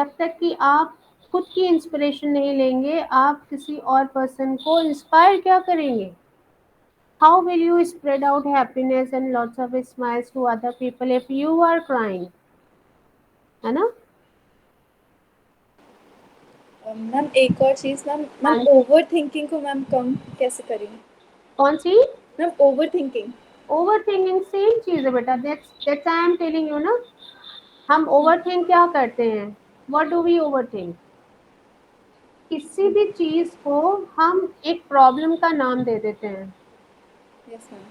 जब तक कि आप खुद की इंस्पिरेशन नहीं लेंगे, आप किसी और पर्सन को इंस्पायर क्या करेंगे? How will you spread out happiness and lots of smiles to other people if you are crying? है ना? मैम एक और चीज़, मैम मैम हाँ जी। ओवर थिंकिंग को मैम कम कैसे करें? कौन सी? Ma'am over thinking. Over thinking same चीज है बेटा, that's I am telling you ना। हम ओवर थिंक क्या करते हैं? What do we over think? किसी भी चीज को हम एक प्रॉब्लम का नाम दे देते हैं, यस मैम।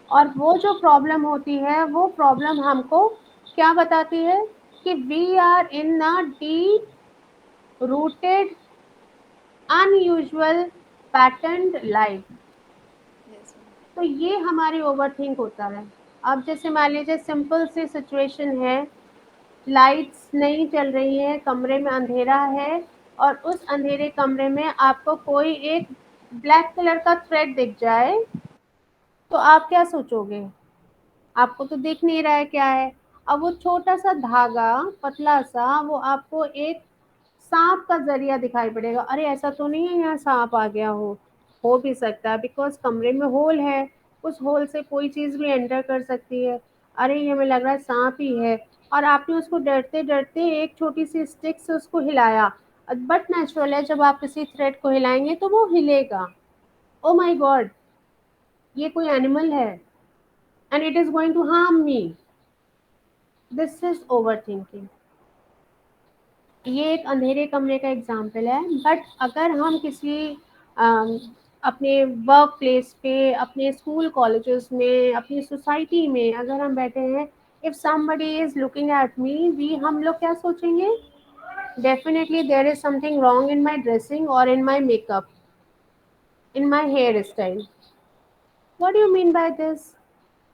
और वो जो प्रॉब्लम होती है वो प्रॉब्लम हमको क्या बताती है? कि we are in a deep rooted unusual pattern life. Yes ma'am. तो ये हमारी ओवरथिंक होता है। अब जैसे मान लीजिए सिंपल सी सिचुएशन है, लाइट्स नहीं चल रही है, कमरे में अंधेरा है, और उस अंधेरे कमरे में आपको कोई एक ब्लैक कलर का थ्रेड दिख जाए, तो आप क्या सोचोगे? आपको तो दिख नहीं रहा है क्या है। अब वो छोटा सा धागा, पतला सा, वो आपको एक सांप का जरिया दिखाई पड़ेगा। अरे ऐसा तो नहीं है यहाँ सांप आ गया हो भी सकता है, बिकॉज कमरे में होल है, उस होल से कोई चीज भी एंटर कर सकती है। अरे ये हमें लग रहा है सांप ही है, और आपने उसको डरते डरते एक छोटी सी स्टिक से उसको हिलाया। बट नेचुरल है, जब आप किसी थ्रेड को हिलाएंगे तो वो हिलेगा। ओ माई गॉड, ये कोई एनिमल है and it is going to harm me. This is over thinking. ये एक अंधेरे कमरे का एग्जाम्पल है। बट अगर हम किसी अम, अपने वर्क प्लेस पे, अपने स्कूल कॉलेजेस में, अपनी सोसाइटी में अगर हम बैठे हैं, if somebody is looking at me, we हम लोग क्या सोचेंगे? Definitely there is something wrong in my dressing और in my makeup, in my hair style. What do you mean by this?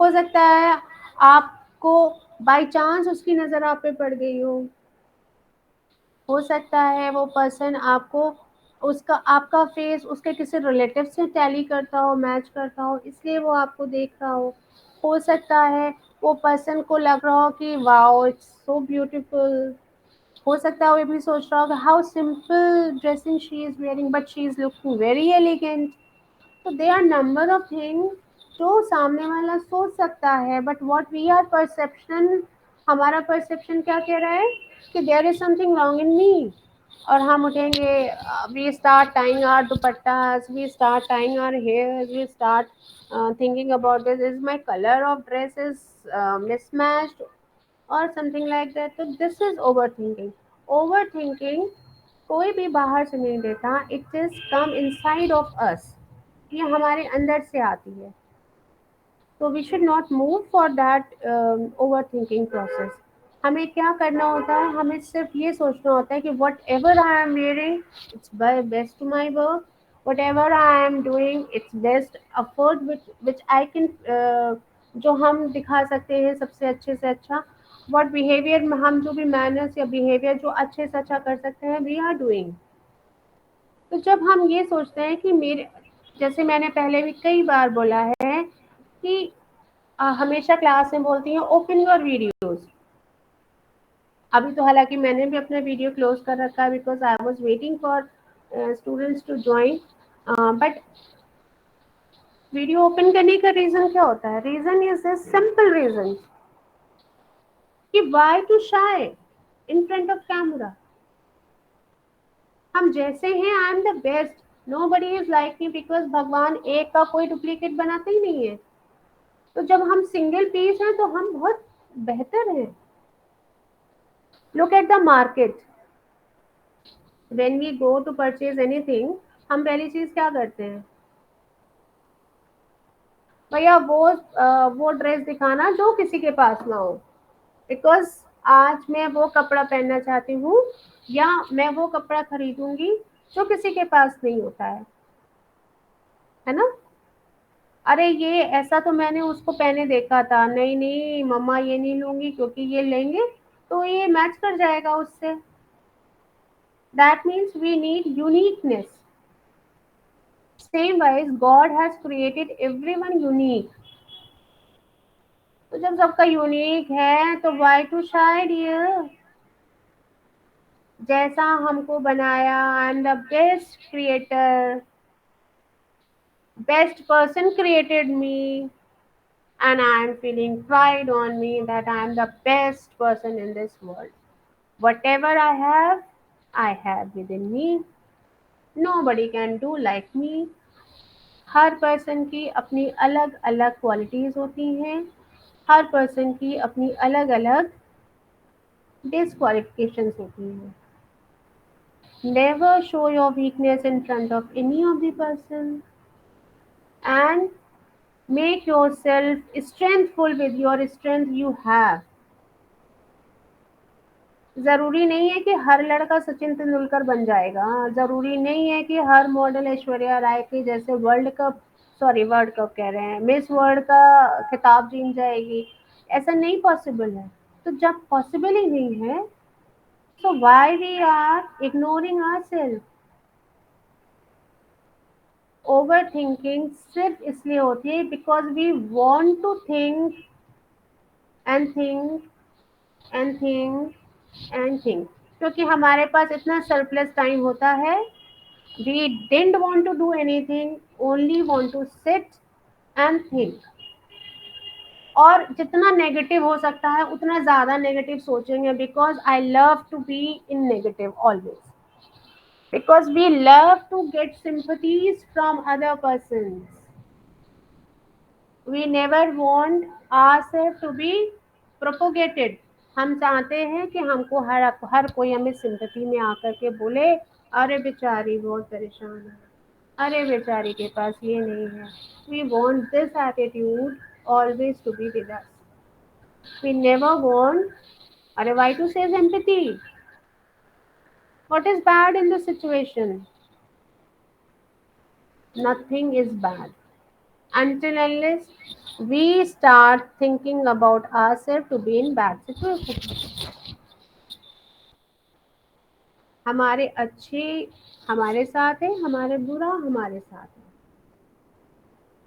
हो सकता है आपको बाई चांस उसकी नज़र आप पे पड़ गई हो सकता है वो पर्सन आपको, उसका आपका फेस उसके किसी रिलेटिव से टैली करता हो, मैच करता हो, इसलिए वो आपको देख रहा हो सकता है वो पर्सन को लग रहा हो कि वाओ इट्स सो ब्यूटीफुल। हो सकता है वो ये भी सोच रहा हो कि how simple dressing she is wearing but she is looking very elegant. तो they are number of thing जो सामने वाला सोच सकता है, but what we are perception, हमारा परसेप्शन क्या कह रहा है? कि there is something wrong in me. और हम उठेंगे, we start tying our dupattas, we start tying our hair, we start thinking about this is my colour of dress is mismatched or something like that. तो this is over thinking. Over thinking कोई भी बाहर से नहीं देता, it is come inside of us. ये हमारे अंदर से आती है। तो we should not move for that over thinking process. हमें क्या करना होता है? हमें सिर्फ ये सोचना होता है कि whatever I am wearing it's best to my work, whatever I am doing it's best afford which I can, जो हम दिखा सकते हैं सबसे अच्छे से अच्छा। वट बिहेवियर, हम जो भी मैनर्स या बिहेवियर जो अच्छे से अच्छा कर सकते हैं, वी आर डूइंग। तो जब हम ये सोचते हैं कि मेरे, जैसे मैंने पहले भी कई बार बोला है कि हमेशा क्लास में बोलती हैं ओपन योर वीडियोस। अभी तो हालांकि मैंने भी अपना वीडियो क्लोज कर रखा है because I was waiting for students to join. But video open करने का रीजन क्या होता है? Reason is this simple reason कि why to shy in front of camera. हम जैसे हैं, I am the best, nobody is like me, because भगवान एक का कोई डुप्लीकेट बनाते ही नहीं है। तो जब हम सिंगल पीस हैं तो हम बहुत बेहतर हैं। Look at the market, when we go to purchase anything, हम पहली चीज क्या करते हैं? भैया वो ड्रेस दिखाना जो किसी के पास ना हो, बिकॉज आज मैं वो कपड़ा पहनना चाहती हूँ, या मैं वो कपड़ा खरीदूंगी जो किसी के पास नहीं होता है ना? अरे ये ऐसा तो मैंने उसको पहने देखा था, नहीं नहीं मम्मा ये नहीं लूंगी, क्योंकि ये लेंगे तो ये मैच कर जाएगा उससे। That means we need uniqueness. Same wise, God has created everyone unique. तो जब सबका यूनिक है तो why to shy dear? जैसा हमको बनाया, आई am the best creator, best person created me, and I am feeling pride on me that I am the best person in this world. Whatever I have within me. Nobody can do like me. Her person की अपनी अलग अलग qualities होती हैं, हर person की अपनी अलग अलग डिसक्वालिफिकेशंस होती हैं. Never show your weakness in front of any of the person, and make yourself strengthful with your strength you have. ज़रूरी नहीं है कि हर लड़का सचिन तेंदुलकर बन जाएगा, ज़रूरी नहीं है कि हर मॉडल ऐश्वर्या राय के जैसे वर्ल्ड कप कह रहे हैं, मिस वर्ल्ड का खिताब जीत जाएगी. ऐसा नहीं पॉसिबल है. तो जब पॉसिबल ही नहीं है, so why we are ignoring ourselves? Over thinking सिर्फ इसलिए होती है because we want to think and think and think and think, क्योंकि हमारे पास इतना सरप्लस टाइम होता है. We didn't want to do anything, only want to sit and think. और जितना नेगेटिव हो सकता है उतना ज़्यादा नेगेटिव सोचेंगे, because I love to be in negative always, because we love to get sympathies from other persons. We never want ourselves to be propagated. हम चाहते हैं कि हमको हर कोई हमें सिंपैथी में आकर के बोले, अरे बेचारी बहुत परेशान है, अरे बेचारी के पास ये नहीं है. We want this attitude always to be with us. We never want, अरे why to say sympathy? What is bad in the situation? Nothing is bad. Until unless we start thinking about ourselves to be in bad situation. हमारे अच्छे हमारे साथ है, हमारे बुरा हमारे साथ है.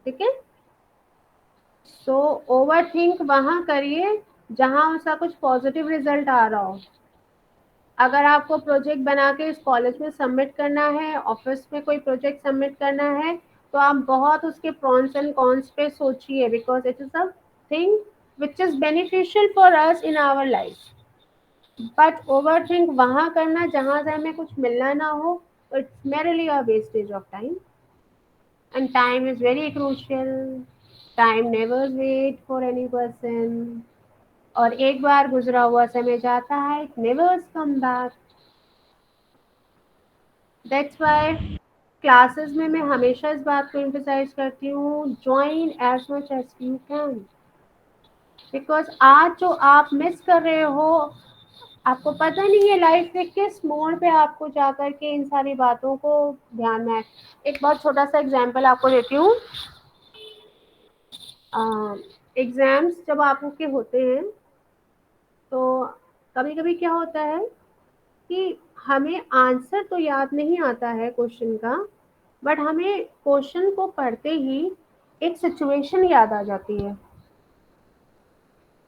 ठीक है. सो ओवर थिंक वहां करिए जहां उसका कुछ पॉजिटिव रिजल्ट आ रहा हो. अगर आपको प्रोजेक्ट बना के इस कॉलेज में सबमिट करना है, ऑफिस में कोई प्रोजेक्ट सबमिट करना है, तो आप बहुत उसके प्रॉन्स एंड कॉन्स पे सोचिए, because it is a thing which is beneficial for us in our life. But over think वहां करना जहां से हमें कुछ मिलना ना हो, it's merely a wastage of time. And time is very crucial. Time never wait for any person. और एक बार गुजरा हुआ समय जाता है, it never come back. That's why classes में मैं हमेशा इस बात को एम्फसाइज करती हूँ, join as much as you can. Because आज जो आप मिस कर रहे हो, आपको पता नहीं है लाइफ के किस मोड़ पे आपको जाकर के इन सारी बातों को ध्यान में है. एक बहुत छोटा सा एग्जाम्पल आपको देती हूँ. एग्जाम्स जब आपको के होते हैं, तो कभी कभी क्या होता है कि हमें आंसर तो याद नहीं आता है क्वेश्चन का, बट हमें क्वेश्चन को पढ़ते ही एक सिचुएशन याद आ जाती है.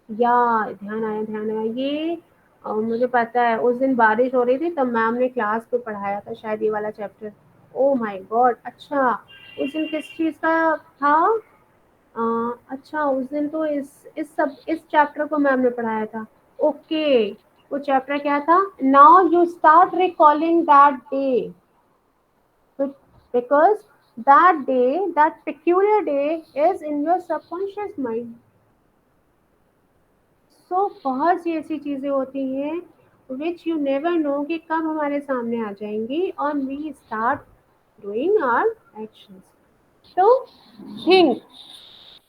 या ध्यान आया ये. मुझे पता है उस दिन बारिश हो रही थी, तब मैम ने क्लास में पढ़ाया था शायद ये वाला चैप्टर. ओ माय गॉड, अच्छा उस दिन किस चीज़ का था. अच्छा उस दिन तो इस चैप्टर को मैम ने पढ़ाया था. ओके. वो चैप्टर क्या था? Now you start recalling that day, because that peculiar day is in your subconscious mind. सो बहुत सी ऐसी चीज़ें होती हैं विच यू नेवर नो कि कब हमारे सामने आ जाएंगी, और we start doing our actions. तो थिंक,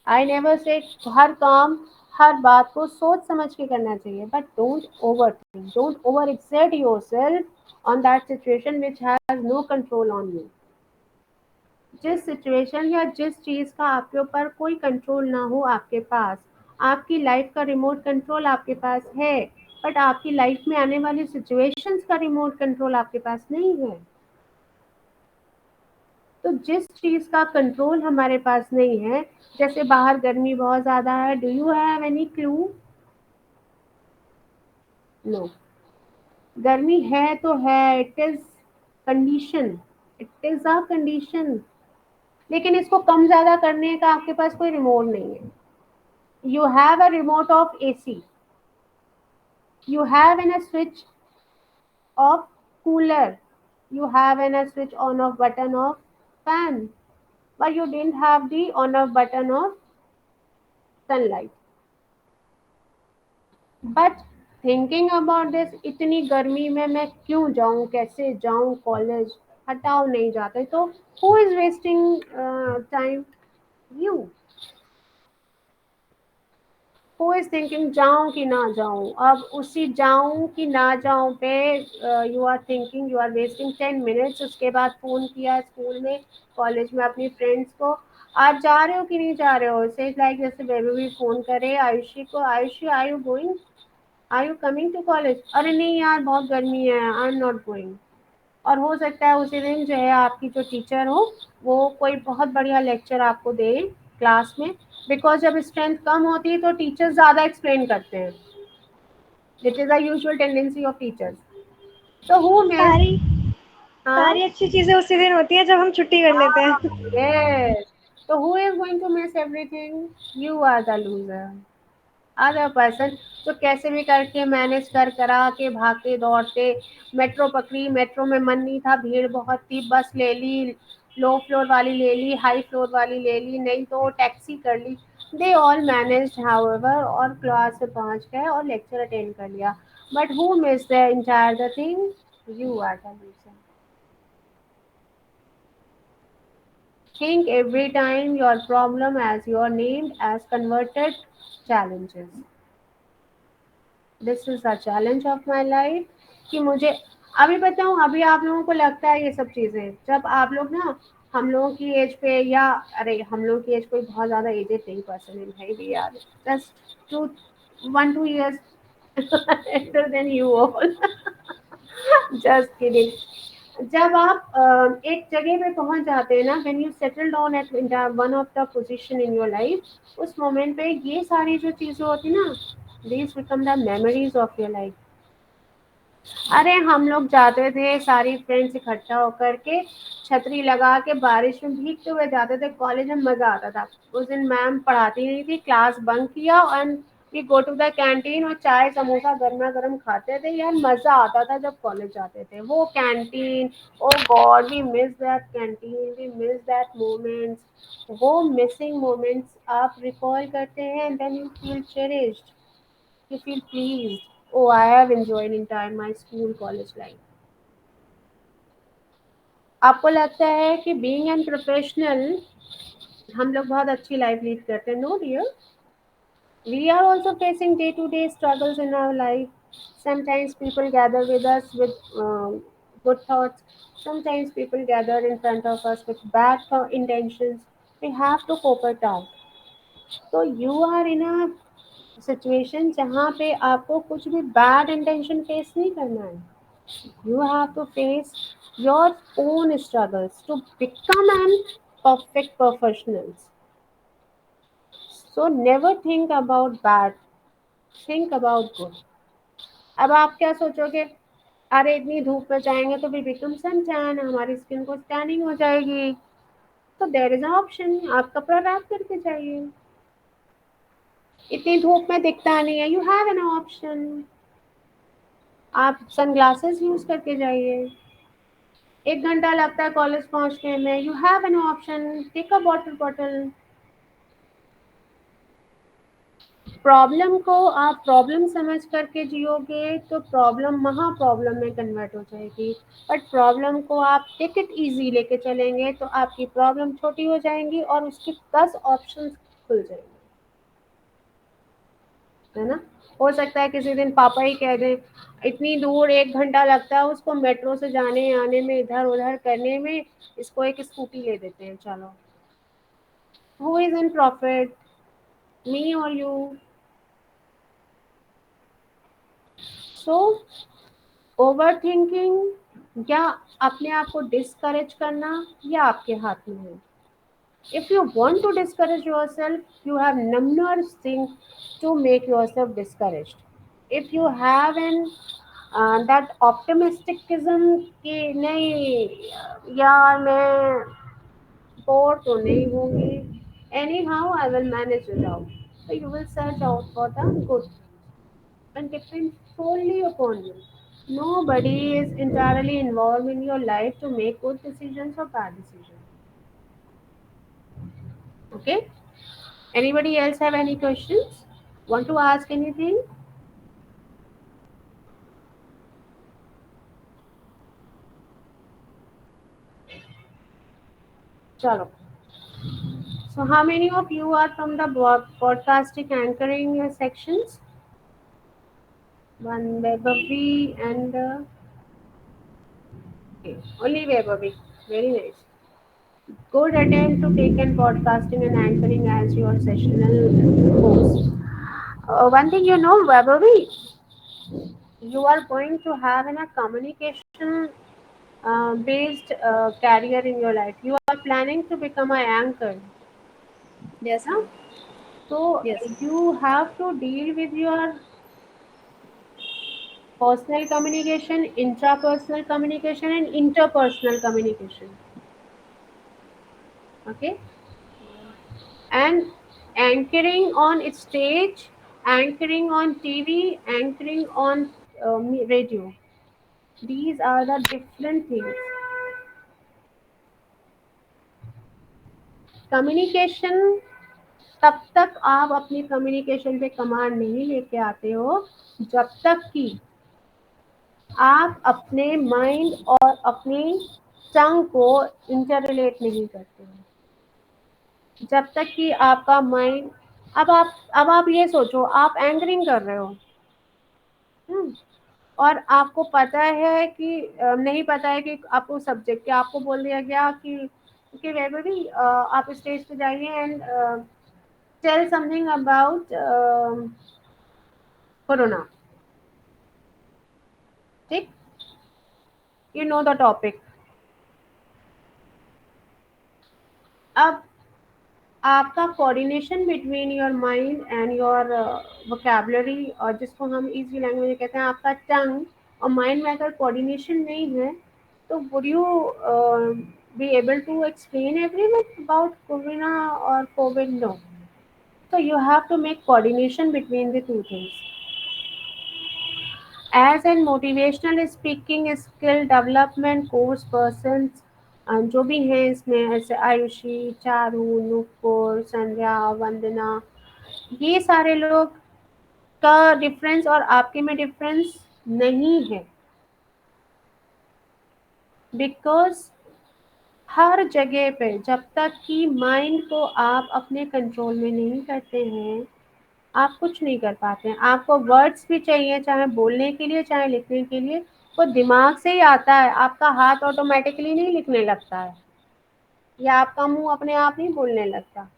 आई नेवर से हर काम हर बात को सोच समझ के करना चाहिए, but don't over think, don't over exert yourself on that situation which has no control on you. जिस सिचुएशन या जिस चीज़ का आपके ऊपर कोई कंट्रोल ना हो आपके पास, आपकी लाइफ का रिमोट कंट्रोल आपके पास है, बट आपकी लाइफ में आने वाली सिचुएशंस का रिमोट कंट्रोल आपके पास नहीं है. तो जिस चीज़ का कंट्रोल हमारे पास नहीं है, जैसे बाहर गर्मी बहुत ज़्यादा है, do you have any clue? No. गर्मी है तो है, it is condition, it is a condition. लेकिन इसको कम ज्यादा करने का आपके पास कोई रिमोट नहीं है। You have a remote of AC, you have in a switch of cooler, you have in a switch on off button of fan, but you didn't have the on off button of sunlight. But thinking about this, इतनी गर्मी में मैं क्यों जाऊं, कैसे जाऊं college, हटाओ नहीं जाते तो who is wasting time? You. Who is thinking जाऊं कि ना जाऊं? अब उसी जाऊं कि ना जाऊं पे you are thinking, you are wasting 10 minutes. उसके बाद फोन किया स्कूल में, कॉलेज में अपनी फ्रेंड्स को, आज जा रहे हो कि नहीं जा रहे हो, से लाइक जैसे बेबी भी फोन करे आयुषी को, Ayushi are you going, are you coming to college, अरे नहीं यार बहुत गर्मी है, आई एम नॉट गोइंग। और हो सकता है उसी दिन जो है आपकी जो टीचर हो वो कोई बहुत बढ़िया लेक्चर आपको दे क्लास में, बिकॉज जब स्ट्रेंथ कम होती है तो टीचर्स ज़्यादा एक्सप्लेन करते हैं, it is a usual tendency of teachers. तो हु मिस, सारी हाँ सारी अच्छी चीजें उसी दिन होती हैं जब हम छुट्टी कर लेते हाँ हैं। यस, तो who is going to miss everything? You are the loser, other person. तो कैसे भी करके मैनेज कर करा के भागते दौड़ते मेट्रो पकड़ी, मेट्रो में मन नहीं था, भीड़ बहुत थी, बस ले ली, लो फ्लोर वाली ले ली, हाई फ्लोर वाली ले ली, नहीं तो टैक्सी कर ली। दे ऑल मैनेज हाउएवर और क्लास में पहुंच गए और लेक्चर अटेंड कर लिया। But who miss the entire the thing? You are the loser. Think every time your problem as your named as converted challenges. This is the challenge of my life कि मुझे, अभी बताऊं, अभी आप लोगों को लगता है ये सब चीजें, जब आप लोग ना हम लोगों की एज पे, या अरे हम लोगों की एज कोई बहुत ज्यादा एजेड नहीं पर्सन है भाई भी यार, just to 1-2 years older than you all, just kidding. जब आप एक जगह पे पहुंच जाते हैं ना, when you settle down at one of the position in your life, उस मोमेंट पे ये सारी जो चीजें होती ना, these become the memories of your life। अरे हम लोग जाते थे सारी फ्रेंड्स इकट्ठा होकर के, छतरी लगा के बारिश में भीगते हुए जाते थे कॉलेज में, मजा आता था। उस दिन मैम पढ़ाती नहीं थी, क्लास बंक किया and we go to the canteen और चाय समोसा गर्मा गर्म खाते थे यार, मजा आता था जब कॉलेज जाते थे। वो canteen, oh God we miss that canteen, we miss that moments. वो मिसिंग मोमेंट्स आप रिकॉल करते हैं and then you feel cherished, you feel pleased, oh I have enjoyed entire my school college life। आपको लगता है कि being an professional हम लोग बहुत अच्छी लाइफ लीड करते हैं? No dear, we are also facing day to day struggles in our life। Sometimes people gather with us with good thoughts, sometimes people gather in front of us with bad intentions, we have to cope it out। तो you are in a situation जहाँ पे आपको कुछ भी bad intention face नहीं करना है। You have to face your own struggles to become an perfect professional। So never think about bad, think about good। अब आप क्या सोचोगे, अरे इतनी धूप में जाएंगे तो भी बिकम सन टैन, हमारी स्किन को टैनिंग हो जाएगी। तो देर इज अ ऑप्शन, आप कपड़ा रैप करके जाइए, इतनी धूप में दिखता नहीं है, यू हैव एन ऑप्शन, आप सनग्लासेस यूज करके जाइए। 1 घंटा लगता है कॉलेज पहुंचने में, you have an option, take a water bottle. Problem को आप प्रॉब्लम समझ करके जियोगे तो प्रॉब्लम महा प्रॉब्लम में कन्वर्ट हो जाएगी। बट प्रॉब्लम को आप टेक इट इजी लेके चलेंगे तो आपकी प्रॉब्लम छोटी हो जाएंगी और उसके 10 ऑप्शंस खुल जाएंगे, है ना। हो सकता है किसी दिन पापा ही कह दें, इतनी दूर 1 घंटा लगता है उसको मेट्रो से जाने आने में, इधर उधर करने में, इसको एक स्कूटी ले देते हैं चलो। हु इज इन प्रॉफिट, मी और यू? सो ओवर थिंकिंग या अपने आप को डिस्करेज करना, या आपके हाथ में है। If you want to discourage yourself, you have numerous things to make yourself discouraged। if you have an that optimisticism कि नहीं यार मैं बोर तो नहीं होंगी, anyhow I will manage it out, so you will search out for the good and depends solely upon you. Nobody is entirely involved in your life to make good decisions or bad decisions. Okay? Anybody else have any questions? Want to ask anything? Chalo. So, how many of you are from the podcasting anchoring sections? One Webavi and okay, only Webavi. Very nice. Good attempt to take in podcasting and anchoring as your sessional host. One thing you know, Webavi, you are going to have in a communication based career in your life. You are planning to become an anchor. Yes, No? ma'am. So Yes. you have to deal with your personal communication, intrapersonal communication, and interpersonal communication. Okay, and anchoring on its stage, anchoring on TV, anchoring on radio. These are the different things. Communication, तब तक आप अपनी communication पे command नहीं लेके आते हो जब तक कि आप अपने माइंड और अपनी टंग को इंटररिलेट नहीं करते हो। जब तक कि आपका माइंड, अब आप ये सोचो, आप एंकरिंग कर रहे हो, हम्म, और आपको पता है कि नहीं पता है कि आपको सब्जेक्ट क्या, आपको बोल दिया गया कि वैभवी आप स्टेज पे जाइए and tell something about corona. ठीक, यू नो द टॉपिक। अब आपका coordination between your mind and your vocabulary, और जिसको हम इजी लैंग्वेज में कहते हैं, आपका टंग और माइंड में अगर कोऑर्डिनेशन नहीं है तो would you be able to explain everyone about corona or covid? No. So you have to make coordination between the two things. As in motivational speaking skill development course persons, जो भी हैं इसमें, ऐसे आयुषी, चारू, नूपुर, संध्या, वंदना, ये सारे लोग का डिफरेंस और आपके में डिफरेंस नहीं है, बिकॉज हर जगह पे जब तक कि माइंड को आप अपने कंट्रोल में नहीं करते हैं, आप कुछ नहीं कर पाते हैं। आपको वर्ड्स भी चाहिए, चाहे बोलने के लिए चाहे लिखने के लिए, वो दिमाग से ही आता है, आपका हाथ ऑटोमेटिकली नहीं लिखने लगता है या आपका मुंह अपने आप नहीं बोलने लगता।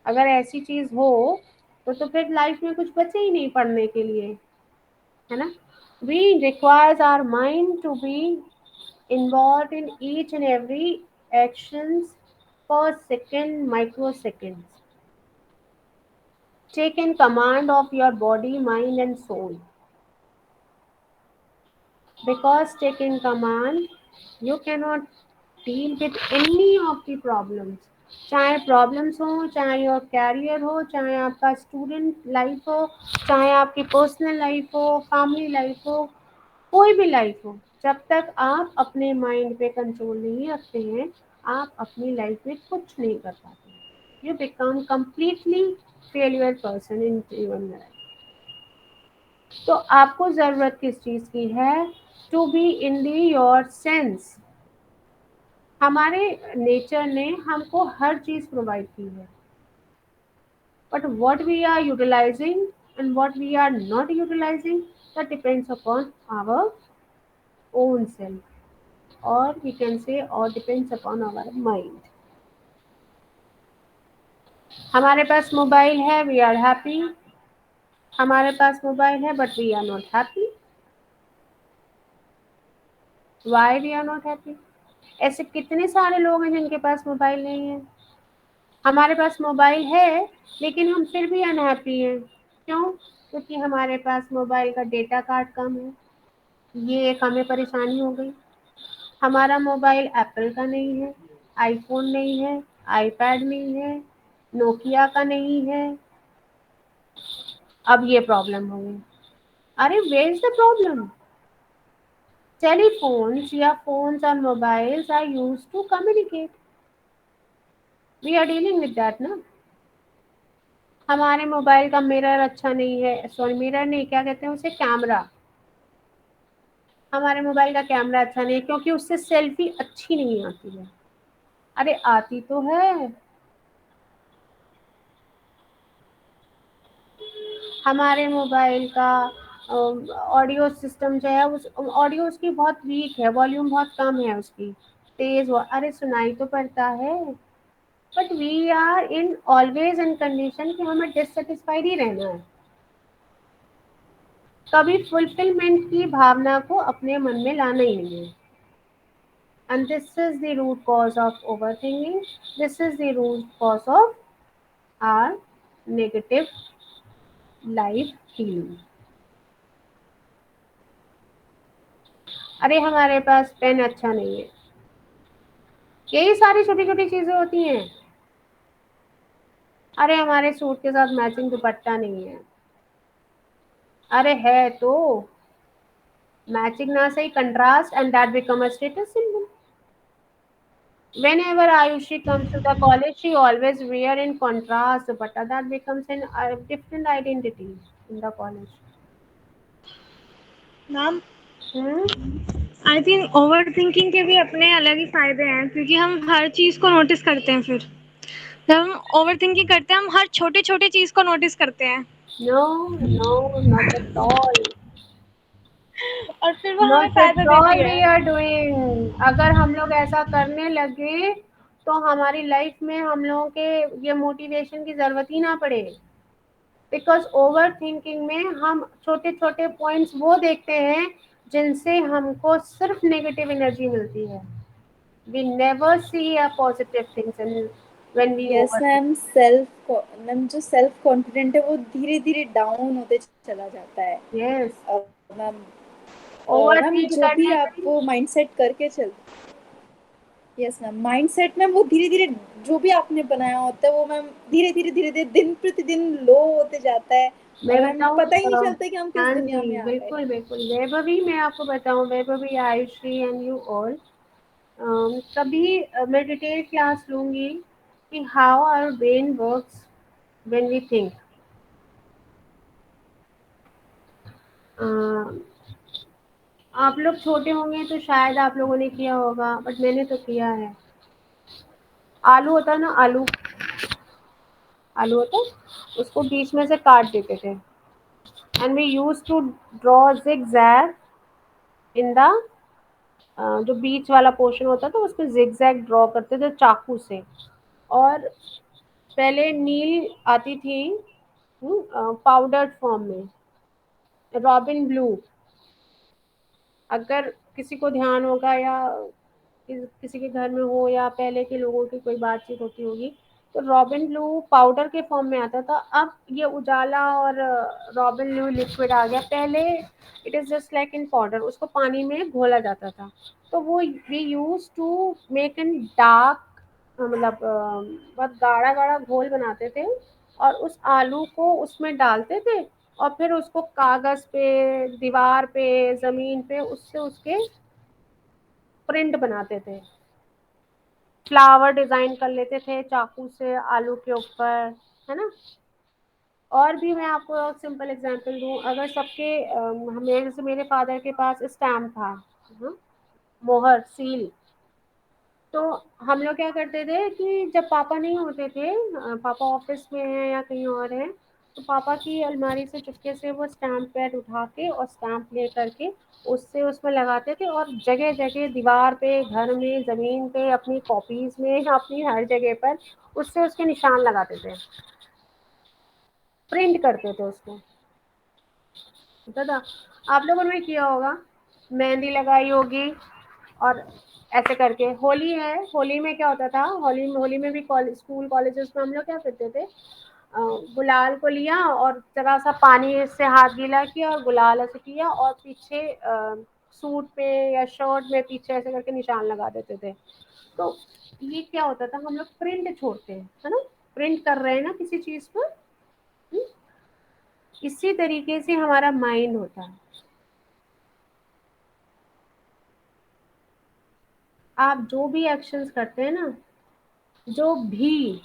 अगर ऐसी चीज हो तो फिर लाइफ में कुछ बचे ही नहीं पढ़ने के लिए, है ना। We requires our mind to be involved in each and every actions per second, microseconds. Take in command of your body, mind and soul. Because taking command, you cannot deal with any of the problems. चाहे problems हो, चाहे your career हो, चाहे आपका student life हो, चाहे आपकी personal life हो, फैमिली लाइफ हो, कोई भी लाइफ हो, जब तक आप अपने माइंड पे कंट्रोल नहीं रखते हैं, आप अपनी लाइफ में कुछ नहीं कर पाते। You become completely failure person in your life. तो आपको ज़रूरत किस चीज़ की है? To be in the your sense. हमारे नेचर ने हमको हर चीज़ प्रोवाइड की है, but what we are utilising and what we are not utilizing, that depends upon our own self, or we can say or depends upon our mind. हमारे पास mobile है, वी आर हैप्पी। हमारे पास mobile है but we are not happy. Why we are not happy? ऐसे कितने सारे लोग हैं जिनके पास मोबाइल नहीं है। हमारे पास मोबाइल है लेकिन हम फिर भी अनहैप्पी हैं। क्यों? क्योंकि हमारे पास मोबाइल का डेटा कार्ड कम है, ये एक हमें परेशानी हो गई। हमारा मोबाइल एप्पल का नहीं है, आईफ़ोन नहीं है, आईपैड नहीं है, नोकिया का नहीं है, अब ये प्रॉब्लम हो गई। अरे where is the problem? Telephones या phones और mobiles are used to communicate. We are dealing with that ना। हमारे मोबाइल का मिरर अच्छा नहीं है, सॉरी मिरर नहीं, क्या कहते हैं उसे, कैमरा। हमारे मोबाइल का कैमरा अच्छा नहीं है क्योंकि उससे सेल्फी अच्छी नहीं आती है। अरे आती तो है। हमारे मोबाइल का ऑडियो सिस्टम जो है उस ऑडियो उसकी बहुत वीक है, वॉल्यूम बहुत कम है उसकी, तेज अरे सुनाई तो पड़ता है, but we are in always in condition कि हमें डिससेटिस्फाइड ही रहना है, कभी फुलफिलमेंट की भावना को अपने मन में लाना ही नहीं है। And this is the root cause of over thinking, this is the root cause of our negative life feeling. अरे हमारे पास पेन अच्छा नहीं है, यही सारी छोटी छोटी चीजें होती हैं। अरे हमारे सूट के साथ मैचिंग दुपट्टा नहीं है, अरे है तो मैचिंग ना सही, contrast and that become a status symbol. Whenever Ayushi comes to the college, she always wear in contrast dupatta. That becomes a different identity in the college. Ma'am Hmm? I think over thinking के भी अपने अलग ही फायदे हैं, क्योंकि हम हर चीज को नोटिस करते हैं। फिर जब हम ओवर थिंकिंग करते हैं, हम हर छोटी छोटी चीज को नोटिस करते हैं, No, no, not at all. और फिर वो हमें Not फायदा at देती all है। we are doing. अगर हम लोग ऐसा करने लगे तो हमारी लाइफ में हम लोगों के ये मोटिवेशन की जरूरत ही ना पड़े। बिकॉज ओवर थिंकिंग में हम छोटे छोटे पॉइंट्स वो देखते हैं जिनसे हमको सिर्फ नेगेटिव एनर्जी मिलती है। We never see a positive things in when we yes overthink. Ma'am, ma'am जो सेल्फ कॉन्फिडेंट है वो धीरे धीरे डाउन होते चला जाता है। Yes, मैम मैम overthink जो भी करने आप में। माइंडसेट करके चल, यस मैम, माइंडसेट में वो धीरे धीरे जो भी आपने बनाया होता है वो मैम धीरे धीरे दिन प्रतिदिन लो होते जाता है, मैं और मैम बताऊं पता ही नहीं चलता कि हम किस हाँ दुनिया जी में आ गए। बिल्कुल बिल्कुल, वैभवी मैं आपको बताऊं, Vaibhavi Ayushree and you all, कभी मैं डिटेल क्लास लूंगी कि how our brain works when we think. आप लोग छोटे होंगे तो शायद आप लोगों ने किया होगा, बट मैंने तो किया है। आलू होता है ना, आलू, आलू होता है, उसको बीच में से काट देते थे, and we use to draw zigzag in the जो बीच वाला पोर्शन होता था उसमें zigzag ड्रॉ करते थे चाकू से। और पहले नील आती थी पाउडर्ड फॉर्म में, रॉबिन ब्लू, अगर किसी को ध्यान होगा या किसी के घर में हो या पहले के लोगों की कोई बातचीत होती होगी, तो रॉबिन ब्लू पाउडर के फॉर्म में आता था। अब ये उजाला और रॉबिन ब्लू लिक्विड आ गया। पहले it is just like in powder, उसको पानी में घोला जाता था। तो वो we use to make in dark, मतलब बहुत गाढ़ा गाढ़ा घोल बनाते थे और उस आलू को उसमें डालते थे और फिर उसको कागज पे, दीवार पे, जमीन पे उससे उसके प्रिंट बनाते थे, फ्लावर डिजाइन कर लेते थे चाकू से आलू के ऊपर, है ना। और भी मैं आपको सिंपल एग्जांपल दूं, अगर सबके मेरे से मेरे फादर के पास स्टैम्प था, हाँ, मोहर सील, तो हम लोग क्या करते थे कि जब पापा नहीं होते थे, पापा ऑफिस में हैं या कहीं और हैं, तो पापा की अलमारी से चुपके से वो स्टैम्प पैड उठा के और स्टैम्प ले करके उससे उसमें लगाते थे और जगह जगह दीवार पे, घर में, ज़मीन पे, अपनी कॉपीज में, अपनी हर जगह पर उससे उसके निशान लगाते थे, प्रिंट करते थे उसको। दादा आप लोगों ने किया होगा, मेहंदी लगाई होगी और ऐसे करके। होली है, होली में क्या होता था, होली में भी कॉलेज, स्कूल कॉलेजेस में हम लोग क्या करते थे, गुलाल को लिया और जरा सा पानी से हाथ गीला किया और गुलाल ऐसे किया और पीछे सूट पे या शर्ट में पीछे ऐसे करके निशान लगा देते थे। तो ये क्या होता था, हम लोग प्रिंट छोड़ते हैं, है ना, प्रिंट कर रहे हैं ना किसी चीज पर। हम्म, इसी तरीके से हमारा माइंड होता है। आप जो भी एक्शंस करते हैं ना, जो भी,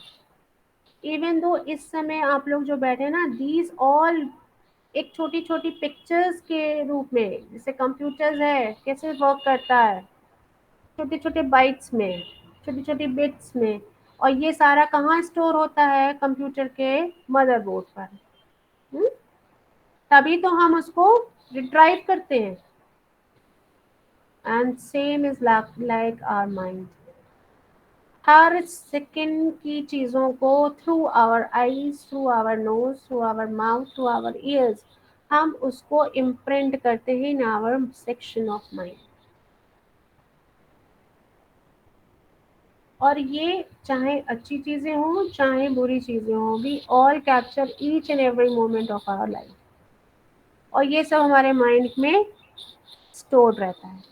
इवन दो इस समय आप लोग जो बैठे हैं ना, दीज ऑल एक छोटी छोटी पिक्चर्स के रूप में, जैसे कंप्यूटर्स है कैसे वर्क करता है, छोटे छोटे बाइट्स में, छोटी छोटी बिट्स में, और ये सारा कहाँ स्टोर होता है, कंप्यूटर के मदरबोर्ड पर। हम्म? तभी तो हम उसको रिट्राइव करते हैं। And same is like our mind. हर सेकंड की चीज़ों को through our eyes, through our nose, through our mouth, through our ears, हम उसको इम्प्रिंट करते हैं in our section of mind. और ये चाहे अच्छी चीज़ें हों चाहे बुरी चीज़ें हों, we all capture each and every moment of our life, और ये सब हमारे माइंड में स्टोर रहता है।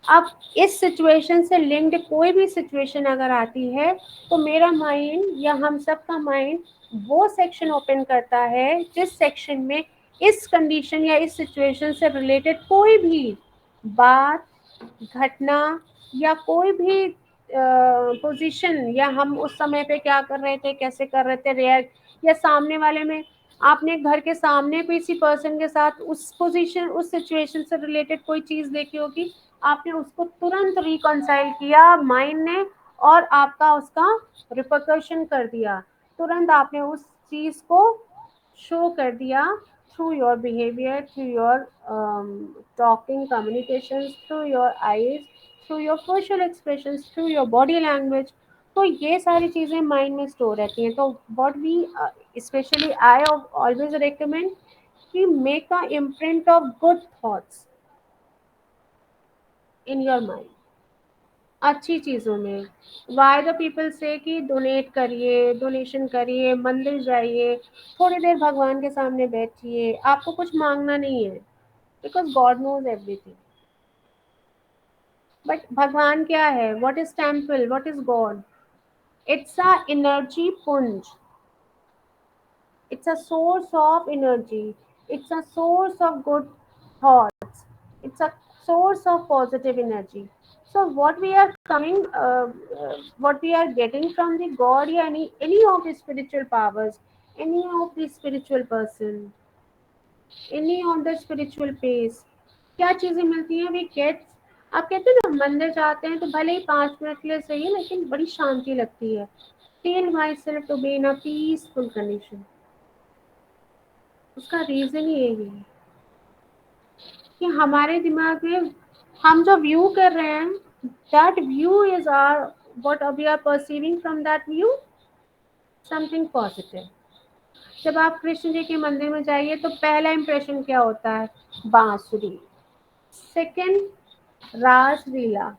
अब इस सिचुएशन से लिंक्ड कोई भी सिचुएशन अगर आती है तो मेरा माइंड या हम सब का माइंड वो सेक्शन ओपन करता है जिस सेक्शन में इस कंडीशन या इस सिचुएशन से रिलेटेड कोई भी बात, घटना या कोई भी पोजीशन, या हम उस समय पे क्या कर रहे थे, कैसे कर रहे थे रिएक्ट, या सामने वाले में आपने घर के सामने पे किसी पर्सन के साथ उस पोजीशन उस सिचुएशन से रिलेटेड कोई चीज़ देखी होगी, आपने उसको तुरंत रिकॉन्साइल किया माइंड ने, और आपका उसका रिपरकशन कर दिया, तुरंत आपने उस चीज़ को शो कर दिया through your behaviour, through your talking communication, through your eyes, through your facial expression, through your body language. तो ये सारी चीज़ें माइंड में स्टोर रहती हैं। तो what we specially I always recommend कि make a imprint of good thoughts in your mind, अच्छी चीज़ों में। वाई द पीपल से कि डोनेट करिए, डोनेशन करिए, मंदिर जाइए, थोड़ी देर भगवान के सामने बैठिए, आपको कुछ मांगना नहीं है, because God knows everything. But भगवान क्या है, what is temple, what is God? It's a energy पुंज, it's a source of energy, it's a source of good thoughts, it's a source of positive energy. So what we are coming what we are getting from the god, या any of the spiritual powers, any of the spiritual person, any of the spiritual place, क्या चीजें मिलती हैं, we get. आप कहते हैं ना, मंदिर जाते हैं तो भले ही 5 मिनट के लिए सही है, लेकिन बड़ी शांति लगती है। Feel my self to be in a peaceful condition. उसका रीजन ही यही है कि हमारे दिमाग में हम जो व्यू कर रहे हैं, that view is are, what we are perceiving from that view, something positive. जब आप कृष्ण जी के मंदिर में जाइए तो पहला इंप्रेशन क्या होता है, बांसुरी। सेकंड, रासलीला।